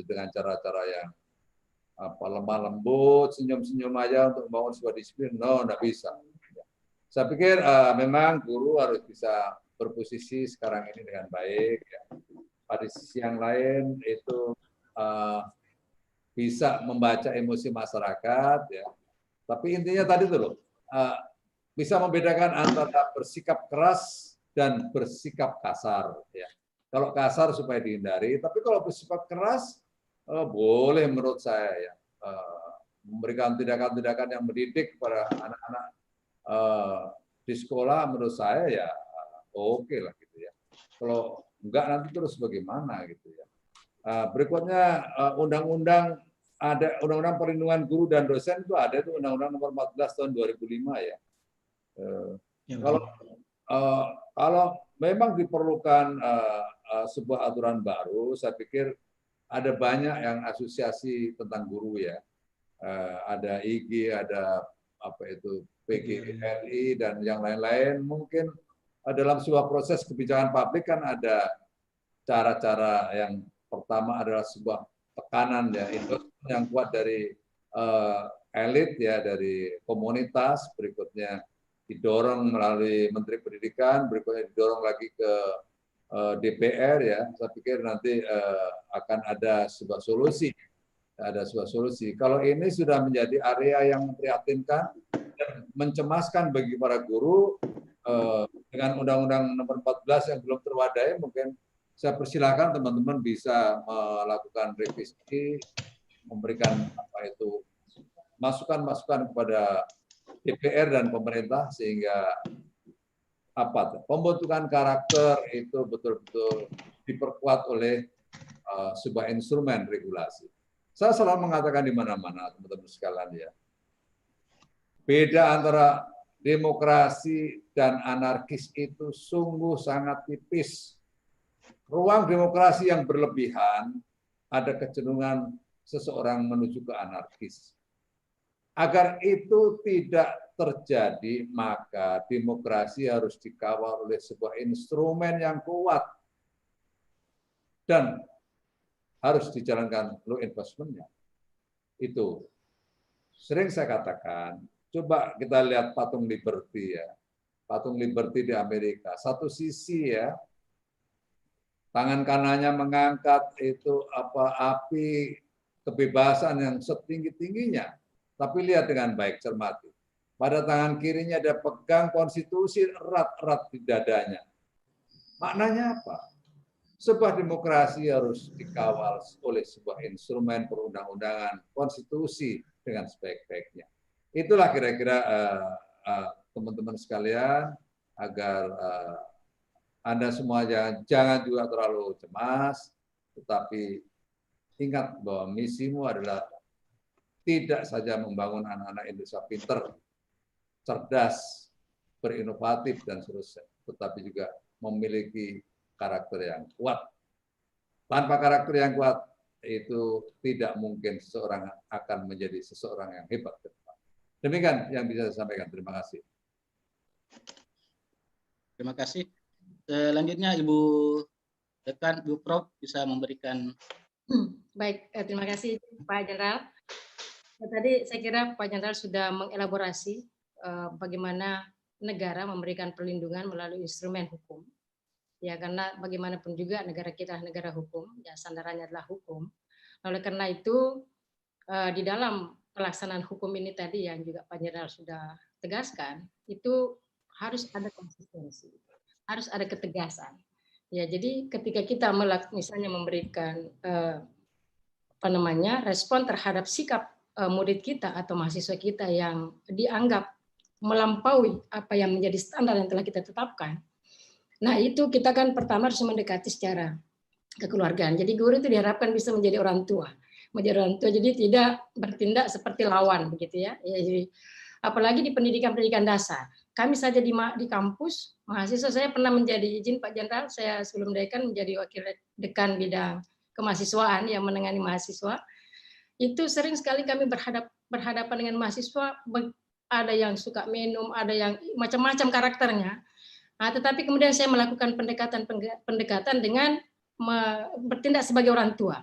dengan cara-cara yang lemah lembut, senyum-senyum aja untuk membangun sebuah disiplin. No, nggak bisa. Saya pikir memang guru harus bisa berposisi sekarang ini dengan baik. Ya. Pada sisi yang lain itu bisa membaca emosi masyarakat. Ya. Tapi intinya tadi tuh loh, bisa membedakan antara bersikap keras dan bersikap kasar. Ya. Kalau kasar supaya dihindari, tapi kalau bersifat keras, boleh menurut saya ya, memberikan tindakan-tindakan yang mendidik kepada anak-anak di sekolah, menurut saya ya oke lah gitu ya. Kalau enggak nanti terus bagaimana gitu ya. Berikutnya undang-undang perlindungan guru dan dosen itu ada itu Undang-Undang Nomor 14 tahun 2005 ya. Kalau memang diperlukan sebuah aturan baru, saya pikir ada banyak yang asosiasi tentang guru ya, ada IG, ada PGRI dan yang lain-lain. Mungkin dalam sebuah proses kebijakan publik kan ada cara-cara. Yang pertama adalah sebuah tekanan ya, yang kuat dari elit ya, dari komunitas, berikutnya didorong melalui Menteri Pendidikan, berikutnya didorong lagi ke DPR ya. Saya pikir nanti akan ada sebuah solusi. Kalau ini sudah menjadi area yang memprihatinkan dan mencemaskan bagi para guru, dengan Undang-Undang Nomor 14 yang belum terwadai, mungkin saya persilahkan teman-teman bisa melakukan revisi, memberikan masukan-masukan kepada DPR dan pemerintah, sehingga pembentukan karakter itu betul-betul diperkuat oleh sebuah instrumen regulasi. Saya selalu mengatakan di mana-mana, teman-teman sekalian ya, beda antara demokrasi dan anarkis itu sungguh sangat tipis. Ruang demokrasi yang berlebihan, ada kecenderungan seseorang menuju ke anarkis. Agar itu tidak terjadi, maka demokrasi harus dikawal oleh sebuah instrumen yang kuat dan harus dijalankan law enforcement-nya. Itu sering saya katakan, coba kita lihat patung Liberty ya. Patung Liberty di Amerika. Satu sisi ya, tangan kanannya mengangkat itu api kebebasan yang setinggi-tingginya. Tapi lihat dengan baik, cermati. Pada tangan kirinya ada pegang konstitusi erat-erat di dadanya. Maknanya apa? Sebuah demokrasi harus dikawal oleh sebuah instrumen perundang-undangan, konstitusi dengan sebaik-baiknya. Itulah kira-kira teman-teman sekalian, agar Anda semua jangan juga terlalu cemas, tetapi ingat bahwa misimu adalah tidak saja membangun anak-anak Indonesia pinter, cerdas, berinovatif, dan seterusnya, tetapi juga memiliki karakter yang kuat. Tanpa karakter yang kuat, itu tidak mungkin seseorang akan menjadi seseorang yang hebat. Demikian yang bisa saya sampaikan. Terima kasih. Terima kasih. Selanjutnya Ibu Dekan, Ibu Prof bisa memberikan. Baik, terima kasih Pak Jenderal. Tadi saya kira Pak Jenderal sudah mengelaborasi bagaimana negara memberikan perlindungan melalui instrumen hukum. Ya, karena bagaimanapun juga negara kita negara hukum, ya sandarannya adalah hukum. Oleh karena itu di dalam pelaksanaan hukum ini tadi yang juga Pak Jenderal sudah tegaskan, itu harus ada konsistensi, harus ada ketegasan. Ya, jadi ketika kita misalnya memberikan respon terhadap sikap murid kita atau mahasiswa kita yang dianggap melampaui apa yang menjadi standar yang telah kita tetapkan. Nah, itu kita kan pertama harus mendekati secara kekeluargaan. Jadi guru itu diharapkan bisa menjadi orang tua. Jadi tidak bertindak seperti lawan begitu ya. Jadi apalagi di pendidikan dasar. Kami saja di kampus, mahasiswa saya pernah menjadi, izin Pak Jenderal, saya sebelum dekan menjadi wakil dekan bidang kemahasiswaan yang menangani mahasiswa. Itu sering sekali kami berhadapan dengan mahasiswa, ada yang suka minum, ada yang macam-macam karakternya. Nah, tetapi kemudian saya melakukan pendekatan dengan bertindak sebagai orang tua.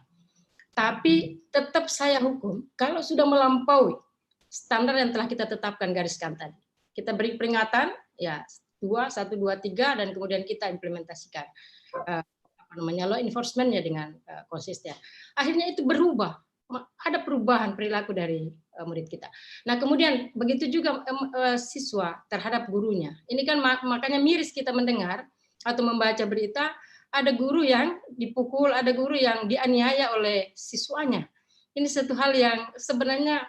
Tapi tetap saya hukum kalau sudah melampaui standar yang telah kita tetapkan, gariskan tadi. Kita beri peringatan, ya 1, 2, 3, dan kemudian kita implementasikan law enforcement-nya dengan konsisten. Akhirnya itu berubah. Ada perubahan perilaku dari murid kita. Nah, kemudian begitu juga siswa terhadap gurunya. Ini kan makanya miris kita mendengar atau membaca berita, ada guru yang dipukul, ada guru yang dianiaya oleh siswanya. Ini satu hal yang sebenarnya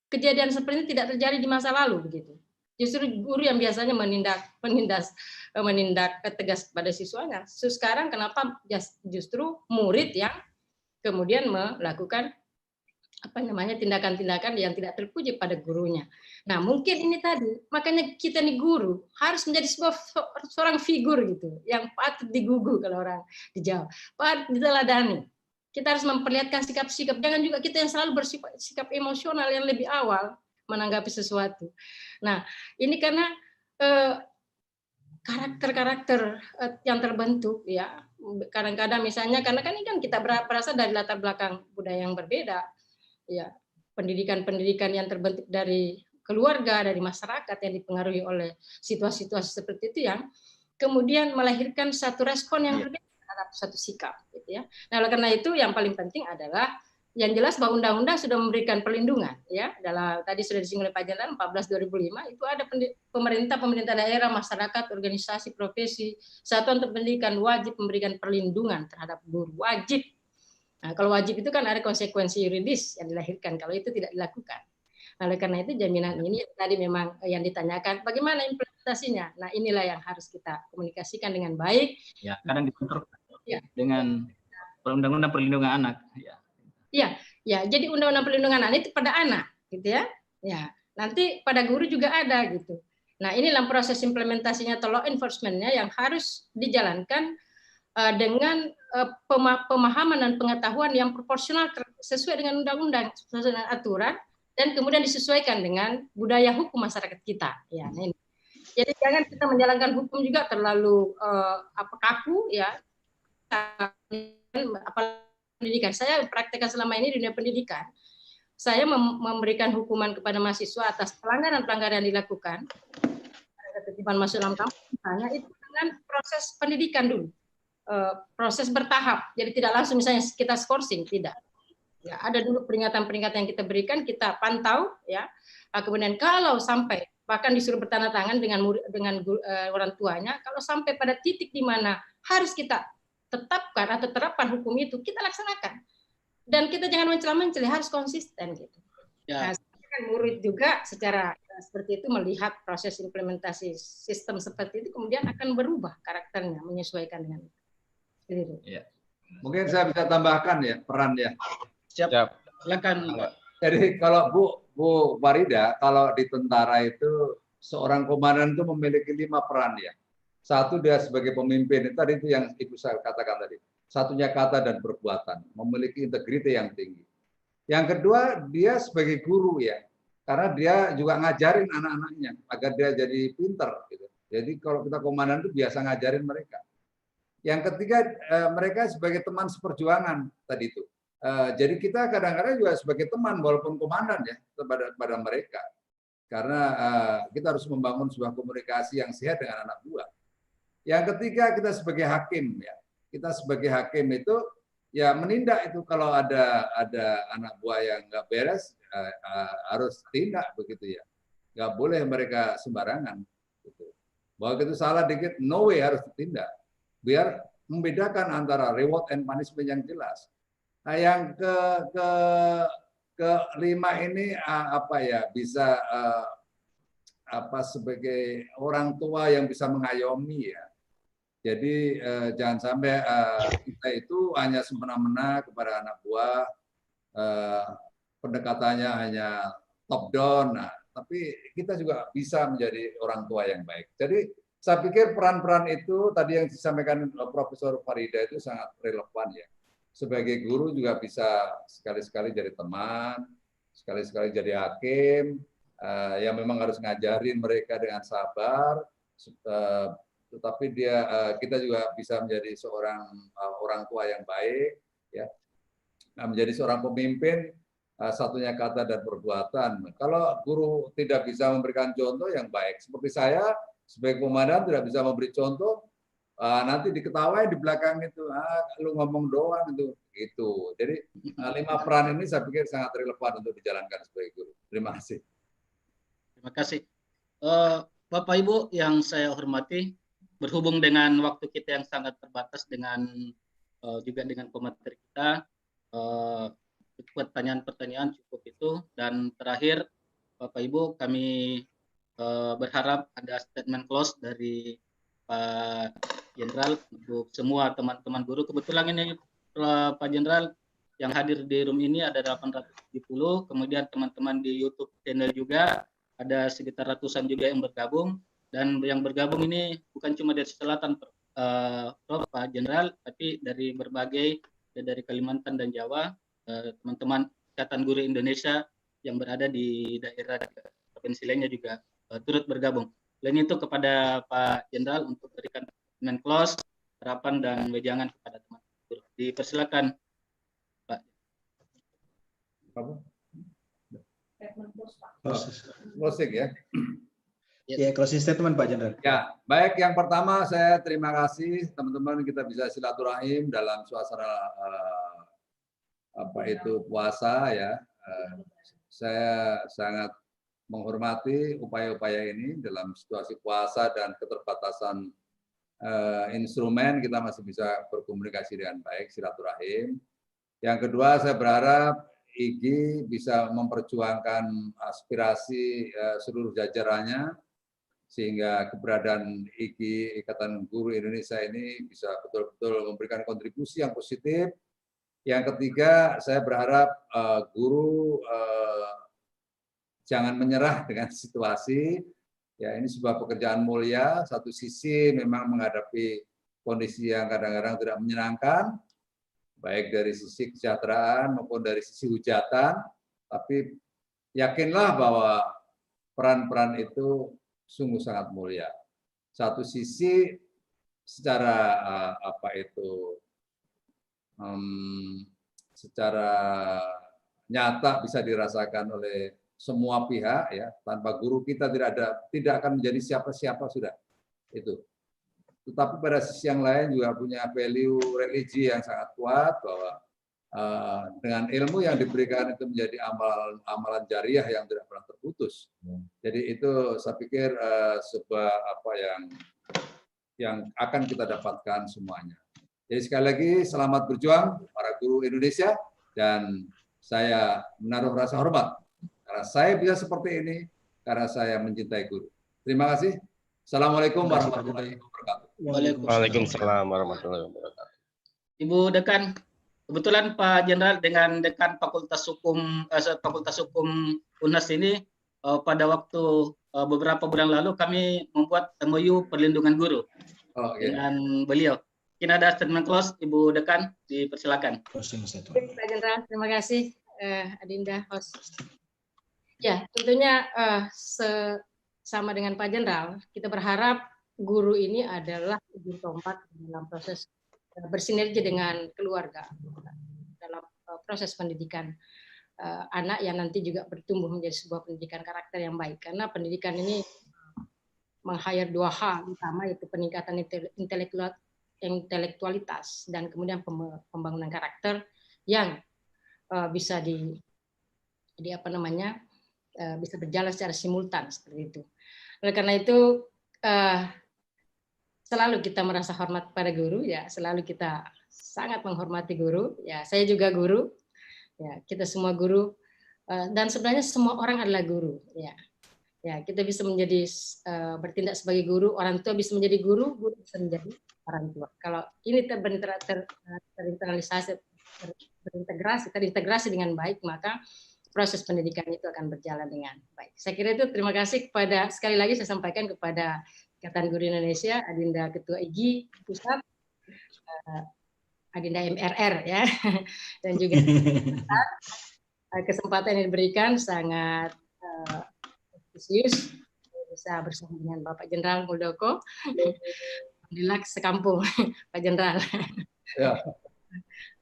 kejadian seperti ini tidak terjadi di masa lalu begitu. Justru guru yang biasanya menindak tegas pada siswanya. Sekarang kenapa justru murid yang kemudian melakukan tindakan-tindakan yang tidak terpuji pada gurunya. Nah, mungkin ini tadi, makanya kita nih guru harus menjadi seorang figur gitu, yang patut digugu kalau orang di Jawa, patut diteladani. Kita harus memperlihatkan sikap-sikap, jangan juga kita yang selalu bersikap emosional yang lebih awal menanggapi sesuatu. Nah, ini karena karakter-karakter yang terbentuk ya. Kadang-kadang misalnya karena kan ini kan kita berasal dari latar belakang budaya yang berbeda, ya pendidikan-pendidikan yang terbentuk dari keluarga, dari masyarakat yang dipengaruhi oleh situasi-situasi seperti itu yang kemudian melahirkan satu respon yang berbeda terhadap satu sikap, gitu ya. Nah, oleh karena itu yang paling penting adalah yang jelas bahwa undang-undang sudah memberikan perlindungan, ya. Dalam tadi sudah disinggung oleh Pak Jenderal 14/2005 itu ada pemerintah daerah, masyarakat, organisasi, profesi, satuan pendidikan wajib memberikan perlindungan terhadap guru, wajib. Nah, kalau wajib itu kan ada konsekuensi yuridis yang dilahirkan kalau itu tidak dilakukan. Oleh karena itu jaminan ini tadi memang yang ditanyakan bagaimana implementasinya. Nah, inilah yang harus kita komunikasikan dengan baik. Ya, kadang dibentur dengan undang-undang perlindungan anak. Ya, jadi undang-undang perlindungan anak itu pada anak, gitu ya. Ya, nanti pada guru juga ada gitu. Nah, inilah proses implementasinya atau law enforcement-nya yang harus dijalankan dengan pemahaman dan pengetahuan yang proporsional sesuai dengan undang-undang, sesuai dengan aturan, dan kemudian disesuaikan dengan budaya hukum masyarakat kita. Ya, nah ini. Jadi jangan kita menjalankan hukum juga terlalu kaku, ya. Pendidikan. Saya praktekkan selama ini di dunia pendidikan. Saya memberikan hukuman kepada mahasiswa atas pelanggaran-pelanggaran yang dilakukan. Ketertiban masuk dalam kampus, misalnya itu dengan proses pendidikan dulu. Proses bertahap. Jadi tidak langsung misalnya kita skorsing, tidak. Ya, ada dulu peringatan-peringatan yang kita berikan, kita pantau, ya. Kemudian kalau sampai bahkan disuruh bertanda tangan dengan orang tuanya, kalau sampai pada titik di mana harus kita tetapkan atau terapkan hukum itu, kita laksanakan. Dan kita jangan mencela-mencela, harus konsisten gitu. Ya. Nah, murid juga secara seperti itu melihat proses implementasi sistem seperti itu kemudian akan berubah karakternya menyesuaikan dengan itu. Ya. Mungkin saya bisa tambahkan ya peran ya. Siap. Silakan, Pak. Jadi kalau Bu Farida, kalau di tentara itu seorang komandan itu memiliki 5 peran ya. Satu, dia sebagai pemimpin, tadi itu yang Ibu saya katakan tadi. Satunya kata dan perbuatan, memiliki integritas yang tinggi. Yang kedua, dia sebagai guru ya, karena dia juga ngajarin anak-anaknya agar dia jadi pinter. Gitu. Jadi kalau kita komandan itu biasa ngajarin mereka. Yang ketiga, mereka sebagai teman seperjuangan tadi itu. Jadi kita kadang-kadang juga sebagai teman walaupun komandan ya kepada mereka. Karena kita harus membangun sebuah komunikasi yang sehat dengan anak buah. Yang ketiga, kita sebagai hakim ya. Kita sebagai hakim itu ya menindak itu kalau ada anak buah yang nggak beres harus tindak begitu ya. Nggak boleh mereka sembarangan. Gitu. Bahwa itu salah dikit, no way harus ditindak. Biar membedakan antara reward and punishment yang jelas. Nah, yang kelima ini apa ya bisa sebagai orang tua yang bisa mengayomi ya. Jadi jangan sampai kita itu hanya semena-mena kepada anak buah, pendekatannya hanya top down. Nah, tapi kita juga bisa menjadi orang tua yang baik. Jadi saya pikir peran-peran itu tadi yang disampaikan Profesor Farida itu sangat relevan ya. Sebagai guru juga bisa sekali-sekali jadi teman, sekali-sekali jadi hakim, yang memang harus ngajarin mereka dengan sabar, tetapi kita juga bisa menjadi seorang orang tua yang baik, ya, menjadi seorang pemimpin, satunya kata dan perbuatan. Kalau guru tidak bisa memberikan contoh yang baik, seperti saya sebagai komandan tidak bisa memberi contoh, nanti diketawain di belakang itu, lu ngomong doang itu, gitu. Jadi 5 peran ini saya pikir sangat relevan untuk dijalankan sebagai guru. Terima kasih. Terima kasih. Bapak Ibu yang saya hormati, berhubung dengan waktu kita yang sangat terbatas dengan juga dengan pemateri kita, pertanyaan-pertanyaan cukup itu. Dan terakhir, Bapak Ibu, kami berharap ada statement close dari Pak Jenderal untuk semua teman-teman guru. Kebetulan ini Pak Jenderal yang hadir di room ini ada 870, kemudian teman-teman di YouTube channel juga ada sekitar ratusan juga yang bergabung. Dan yang bergabung ini bukan cuma dari selatan, Prof. Pak Jenderal, tapi dari berbagai, dari Kalimantan dan Jawa, teman-teman Ikatan Guru Indonesia yang berada di daerah provinsi lainnya juga turut bergabung. Selain itu kepada Pak Jenderal untuk berikan statement close, harapan dan wejangan kepada teman-teman guru. Dipersilakan, Pak. Closing ya. Ya, closing statement Pak Jenderal. Ya, baik. Yang pertama saya terima kasih teman-teman kita bisa silaturahim dalam suasana puasa ya. Saya sangat menghormati upaya-upaya ini dalam situasi puasa dan keterbatasan instrumen kita masih bisa berkomunikasi dengan baik, silaturahim. Yang kedua, saya berharap IGI bisa memperjuangkan aspirasi seluruh jajarannya sehingga keberadaan IGI, Ikatan Guru Indonesia ini bisa betul-betul memberikan kontribusi yang positif. Yang ketiga, saya berharap guru jangan menyerah dengan situasi. Ya, ini sebuah pekerjaan mulia. Satu sisi memang menghadapi kondisi yang kadang-kadang tidak menyenangkan, baik dari sisi kesejahteraan maupun dari sisi hujatan. Tapi yakinlah bahwa peran-peran itu sungguh sangat mulia. Satu sisi secara secara nyata bisa dirasakan oleh semua pihak ya. Tanpa guru kita tidak akan menjadi siapa-siapa sudah itu. Tetapi pada sisi yang lain juga punya value religi yang sangat kuat bahwa dengan ilmu yang diberikan itu menjadi amalan jariah yang tidak pernah terputus. Jadi itu saya pikir sebuah yang akan kita dapatkan semuanya. Jadi sekali lagi selamat berjuang para guru Indonesia dan saya menaruh rasa hormat karena saya bisa seperti ini karena saya mencintai guru. Terima kasih. Assalamualaikum warahmatullahi wabarakatuh. Waalaikumsalam warahmatullahi wabarakatuh. Ibu Dekan, kebetulan Pak Jenderal dengan Dekan Fakultas Hukum UNAS ini pada waktu beberapa bulan lalu kami membuat MOU perlindungan guru dengan beliau. Mungkin ada statement close, Ibu Dekan, dipersilakan. Pak Jenderal, terima kasih Adinda host. Ya, tentunya sama dengan Pak Jenderal, kita berharap guru ini adalah ujung tombak dalam proses bersinergi dengan keluarga dalam proses pendidikan anak yang nanti juga bertumbuh menjadi sebuah pendidikan karakter yang baik. Karena pendidikan ini meng-hire dua hal utama, yaitu peningkatan intelektualitas dan kemudian pembangunan karakter yang bisa bisa berjalan secara simultan seperti itu. Oleh karena itu selalu kita merasa hormat pada guru, ya selalu kita sangat menghormati guru. Ya, saya juga guru. Ya, kita semua guru dan sebenarnya semua orang adalah guru. Ya, kita bisa menjadi bertindak sebagai guru, orang tua bisa menjadi guru, guru bisa menjadi orang tua. Kalau ini terintegrasi dengan baik, maka proses pendidikan itu akan berjalan dengan baik. Saya kira itu. Terima kasih sekali lagi saya sampaikan kepada Ikatan Guru Indonesia, Adinda Ketua IGI Pusat, Adinda MRR ya, dan juga kesempatan yang diberikan sangat prestisius bisa bersama dengan Bapak Jenderal Muldoko. Alhamdulillah sekampung Pak Jenderal. Ya.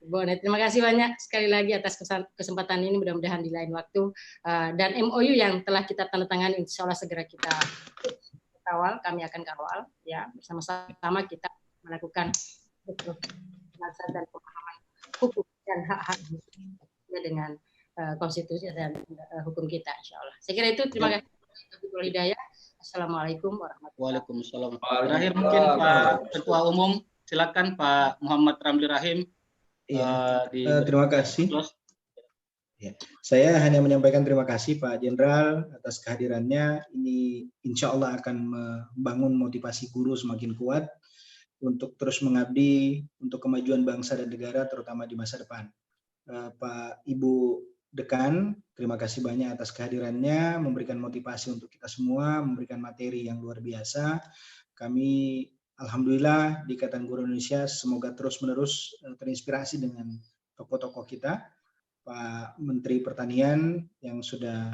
Boleh, terima kasih banyak sekali lagi atas kesempatan ini, mudah-mudahan di lain waktu dan MOU yang telah kita tanda tangani insya Allah segera kita kawal, kami akan kawal ya, bersama-sama kita melakukan dan pemahaman hukum dan hak-hak dengan konstitusi dan hukum kita insya Allah. Saya kira itu. Terima kasih. Hidayah. Assalamualaikum warahmatullahi wabarakatuh. Waalaikumsalam. Terakhir mungkin Pak Ketua Umum, silakan Pak Muhammad Ramli Rahim. Terima kasih. Ya. Saya hanya menyampaikan terima kasih Pak Jenderal atas kehadirannya. Ini insya Allah akan membangun motivasi guru semakin kuat untuk terus mengabdi untuk kemajuan bangsa dan negara, terutama di masa depan. Pak Ibu Dekan, terima kasih banyak atas kehadirannya, memberikan motivasi untuk kita semua, memberikan materi yang luar biasa. Kami alhamdulillah di Ikatan Guru Indonesia semoga terus-menerus terinspirasi dengan tokoh-tokoh kita. Pak Menteri Pertanian yang sudah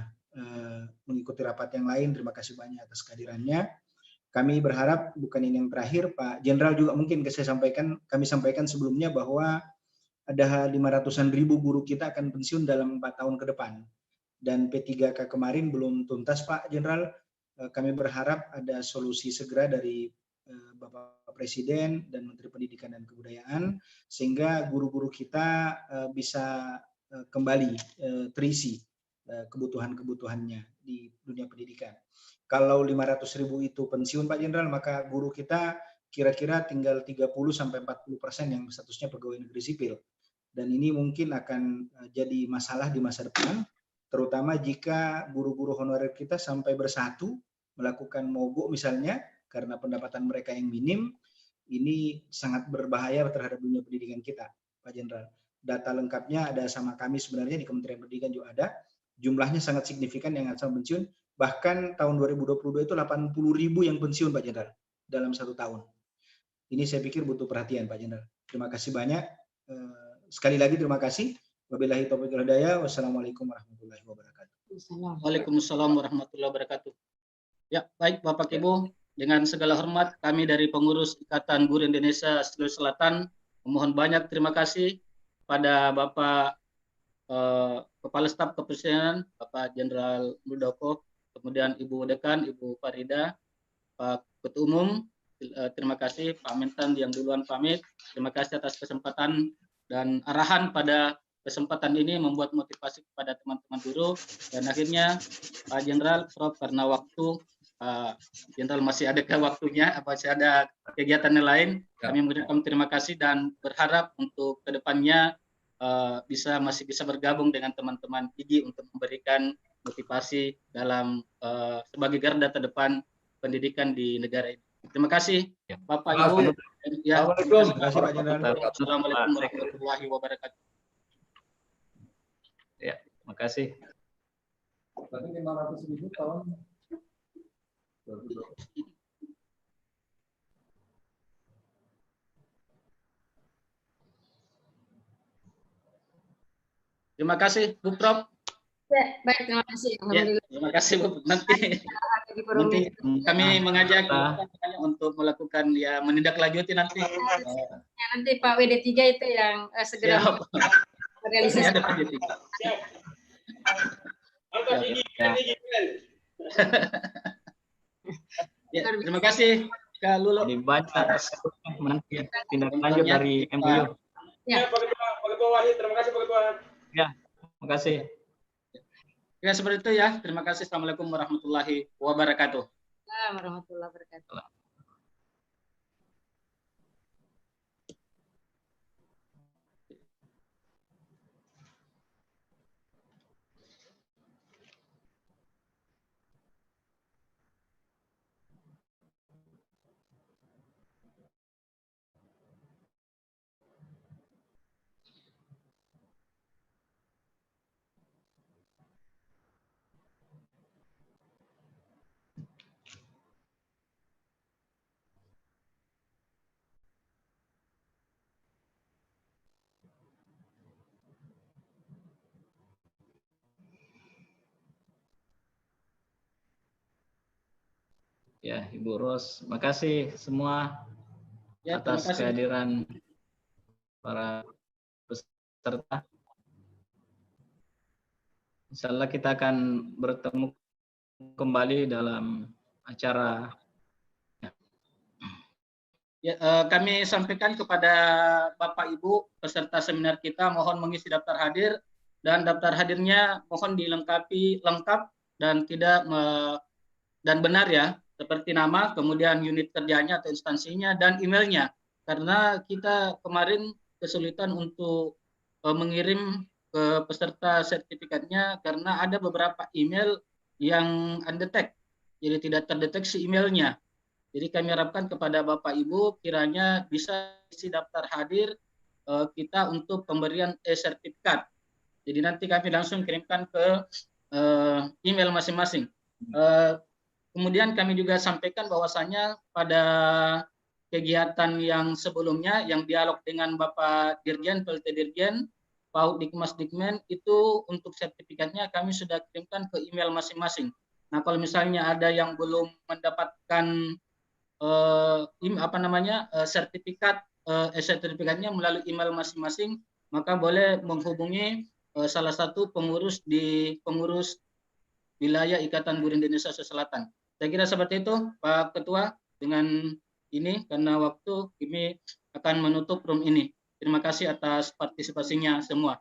mengikuti rapat yang lain, terima kasih banyak atas kehadirannya. Kami berharap bukan ini yang terakhir, Pak Jenderal juga mungkin kami sampaikan sebelumnya bahwa ada 500-an ribu guru kita akan pensiun dalam 4 tahun ke depan. dan P3K kemarin belum tuntas Pak Jenderal. Kami berharap ada solusi segera dari Bapak Presiden dan Menteri Pendidikan dan Kebudayaan sehingga guru-guru kita bisa kembali terisi kebutuhan-kebutuhannya di dunia pendidikan. Kalau 500.000 itu pensiun Pak Jenderal, maka guru kita kira-kira tinggal 30-40% yang statusnya pegawai negeri sipil. Dan ini mungkin akan jadi masalah di masa depan, terutama jika guru-guru honorer kita sampai bersatu melakukan mogok misalnya, karena pendapatan mereka yang minim, ini sangat berbahaya terhadap dunia pendidikan kita, Pak Jenderal. Data lengkapnya ada sama kami sebenarnya di Kementerian Pendidikan juga ada. Jumlahnya sangat signifikan yang akan pensiun. Bahkan tahun 2022 itu 80.000 yang pensiun, Pak Jenderal, dalam 1 tahun. Ini saya pikir butuh perhatian, Pak Jenderal. Terima kasih banyak. Sekali lagi terima kasih. Wabillahi taufiq wal hidayah. Wassalamualaikum warahmatullahi wabarakatuh. Waalaikumsalam warahmatullahi wabarakatuh. Ya, baik Bapak Ibu. Dengan segala hormat, kami dari pengurus Ikatan Guru Indonesia Sulawesi Selatan memohon banyak terima kasih pada Bapak Kepala Staf Kepresidenan, Bapak Jenderal Muldoko, kemudian Ibu Dekan, Ibu Farida, Pak Ketua Umum, terima kasih Pak Mentan yang duluan pamit, terima kasih atas kesempatan dan arahan pada kesempatan ini membuat motivasi kepada teman-teman guru, dan akhirnya Pak Jenderal, Prof, karena waktu Jenderal masih ada waktunya, masih ada kegiatan lain. Kami mengucapkan terima kasih dan berharap untuk kedepannya masih bisa bergabung dengan teman-teman IGI untuk memberikan motivasi dalam sebagai garda terdepan pendidikan di negara ini. Terima kasih Bapak Ibu. Ya, terima kasih Pak Jenderal. Assalamualaikum warahmatullahi wabarakatuh. Ya, terima kasih. Tadi 500.000 tahun. Terima kasih Bu Prof. Ya, baik, terima kasih. Ya, terima kasih Bu. Nanti kami mengajak untuk melakukan menindaklanjuti nanti. Ya, nanti Pak WD3 itu yang segera realisasi. Ya, terima kasih Kak Lulo. Lebih banyak menanti tindak lanjut dari MUU. Ya, Pak Ketua Wahid, terima kasih Pak Ketua. Ya, terima kasih. Ya, seperti itu ya. Terima kasih. Assalamualaikum warahmatullahi wabarakatuh. warahmatullahi wabarakatuh. Ya, Ibu Ros, makasih semua atas kehadiran para peserta. Insya Allah kita akan bertemu kembali dalam acara. Ya, kami sampaikan kepada Bapak Ibu peserta seminar kita mohon mengisi daftar hadir, dan daftar hadirnya mohon dilengkapi lengkap dan dan benar ya, seperti nama, kemudian unit kerjanya atau instansinya, dan emailnya. Karena kita kemarin kesulitan untuk mengirim ke peserta sertifikatnya karena ada beberapa email yang undetect, jadi tidak terdeteksi emailnya. Jadi kami harapkan kepada Bapak Ibu kiranya bisa isi daftar hadir kita untuk pemberian e-sertifikat. Jadi nanti kami langsung kirimkan ke email masing-masing. Kemudian kami juga sampaikan bahwasanya pada kegiatan yang sebelumnya, yang dialog dengan Bapak Dirjen, PLT Dirjen, PAUD Dikmas Dikmen, itu untuk sertifikatnya kami sudah kirimkan ke email masing-masing. Nah, kalau misalnya ada yang belum mendapatkan sertifikatnya melalui email masing-masing, maka boleh menghubungi salah satu pengurus wilayah Ikatan Guru Indonesia Selatan. Saya kira seperti itu, Pak Ketua. Dengan ini, karena waktu, kami akan menutup room ini. Terima kasih atas partisipasinya semua.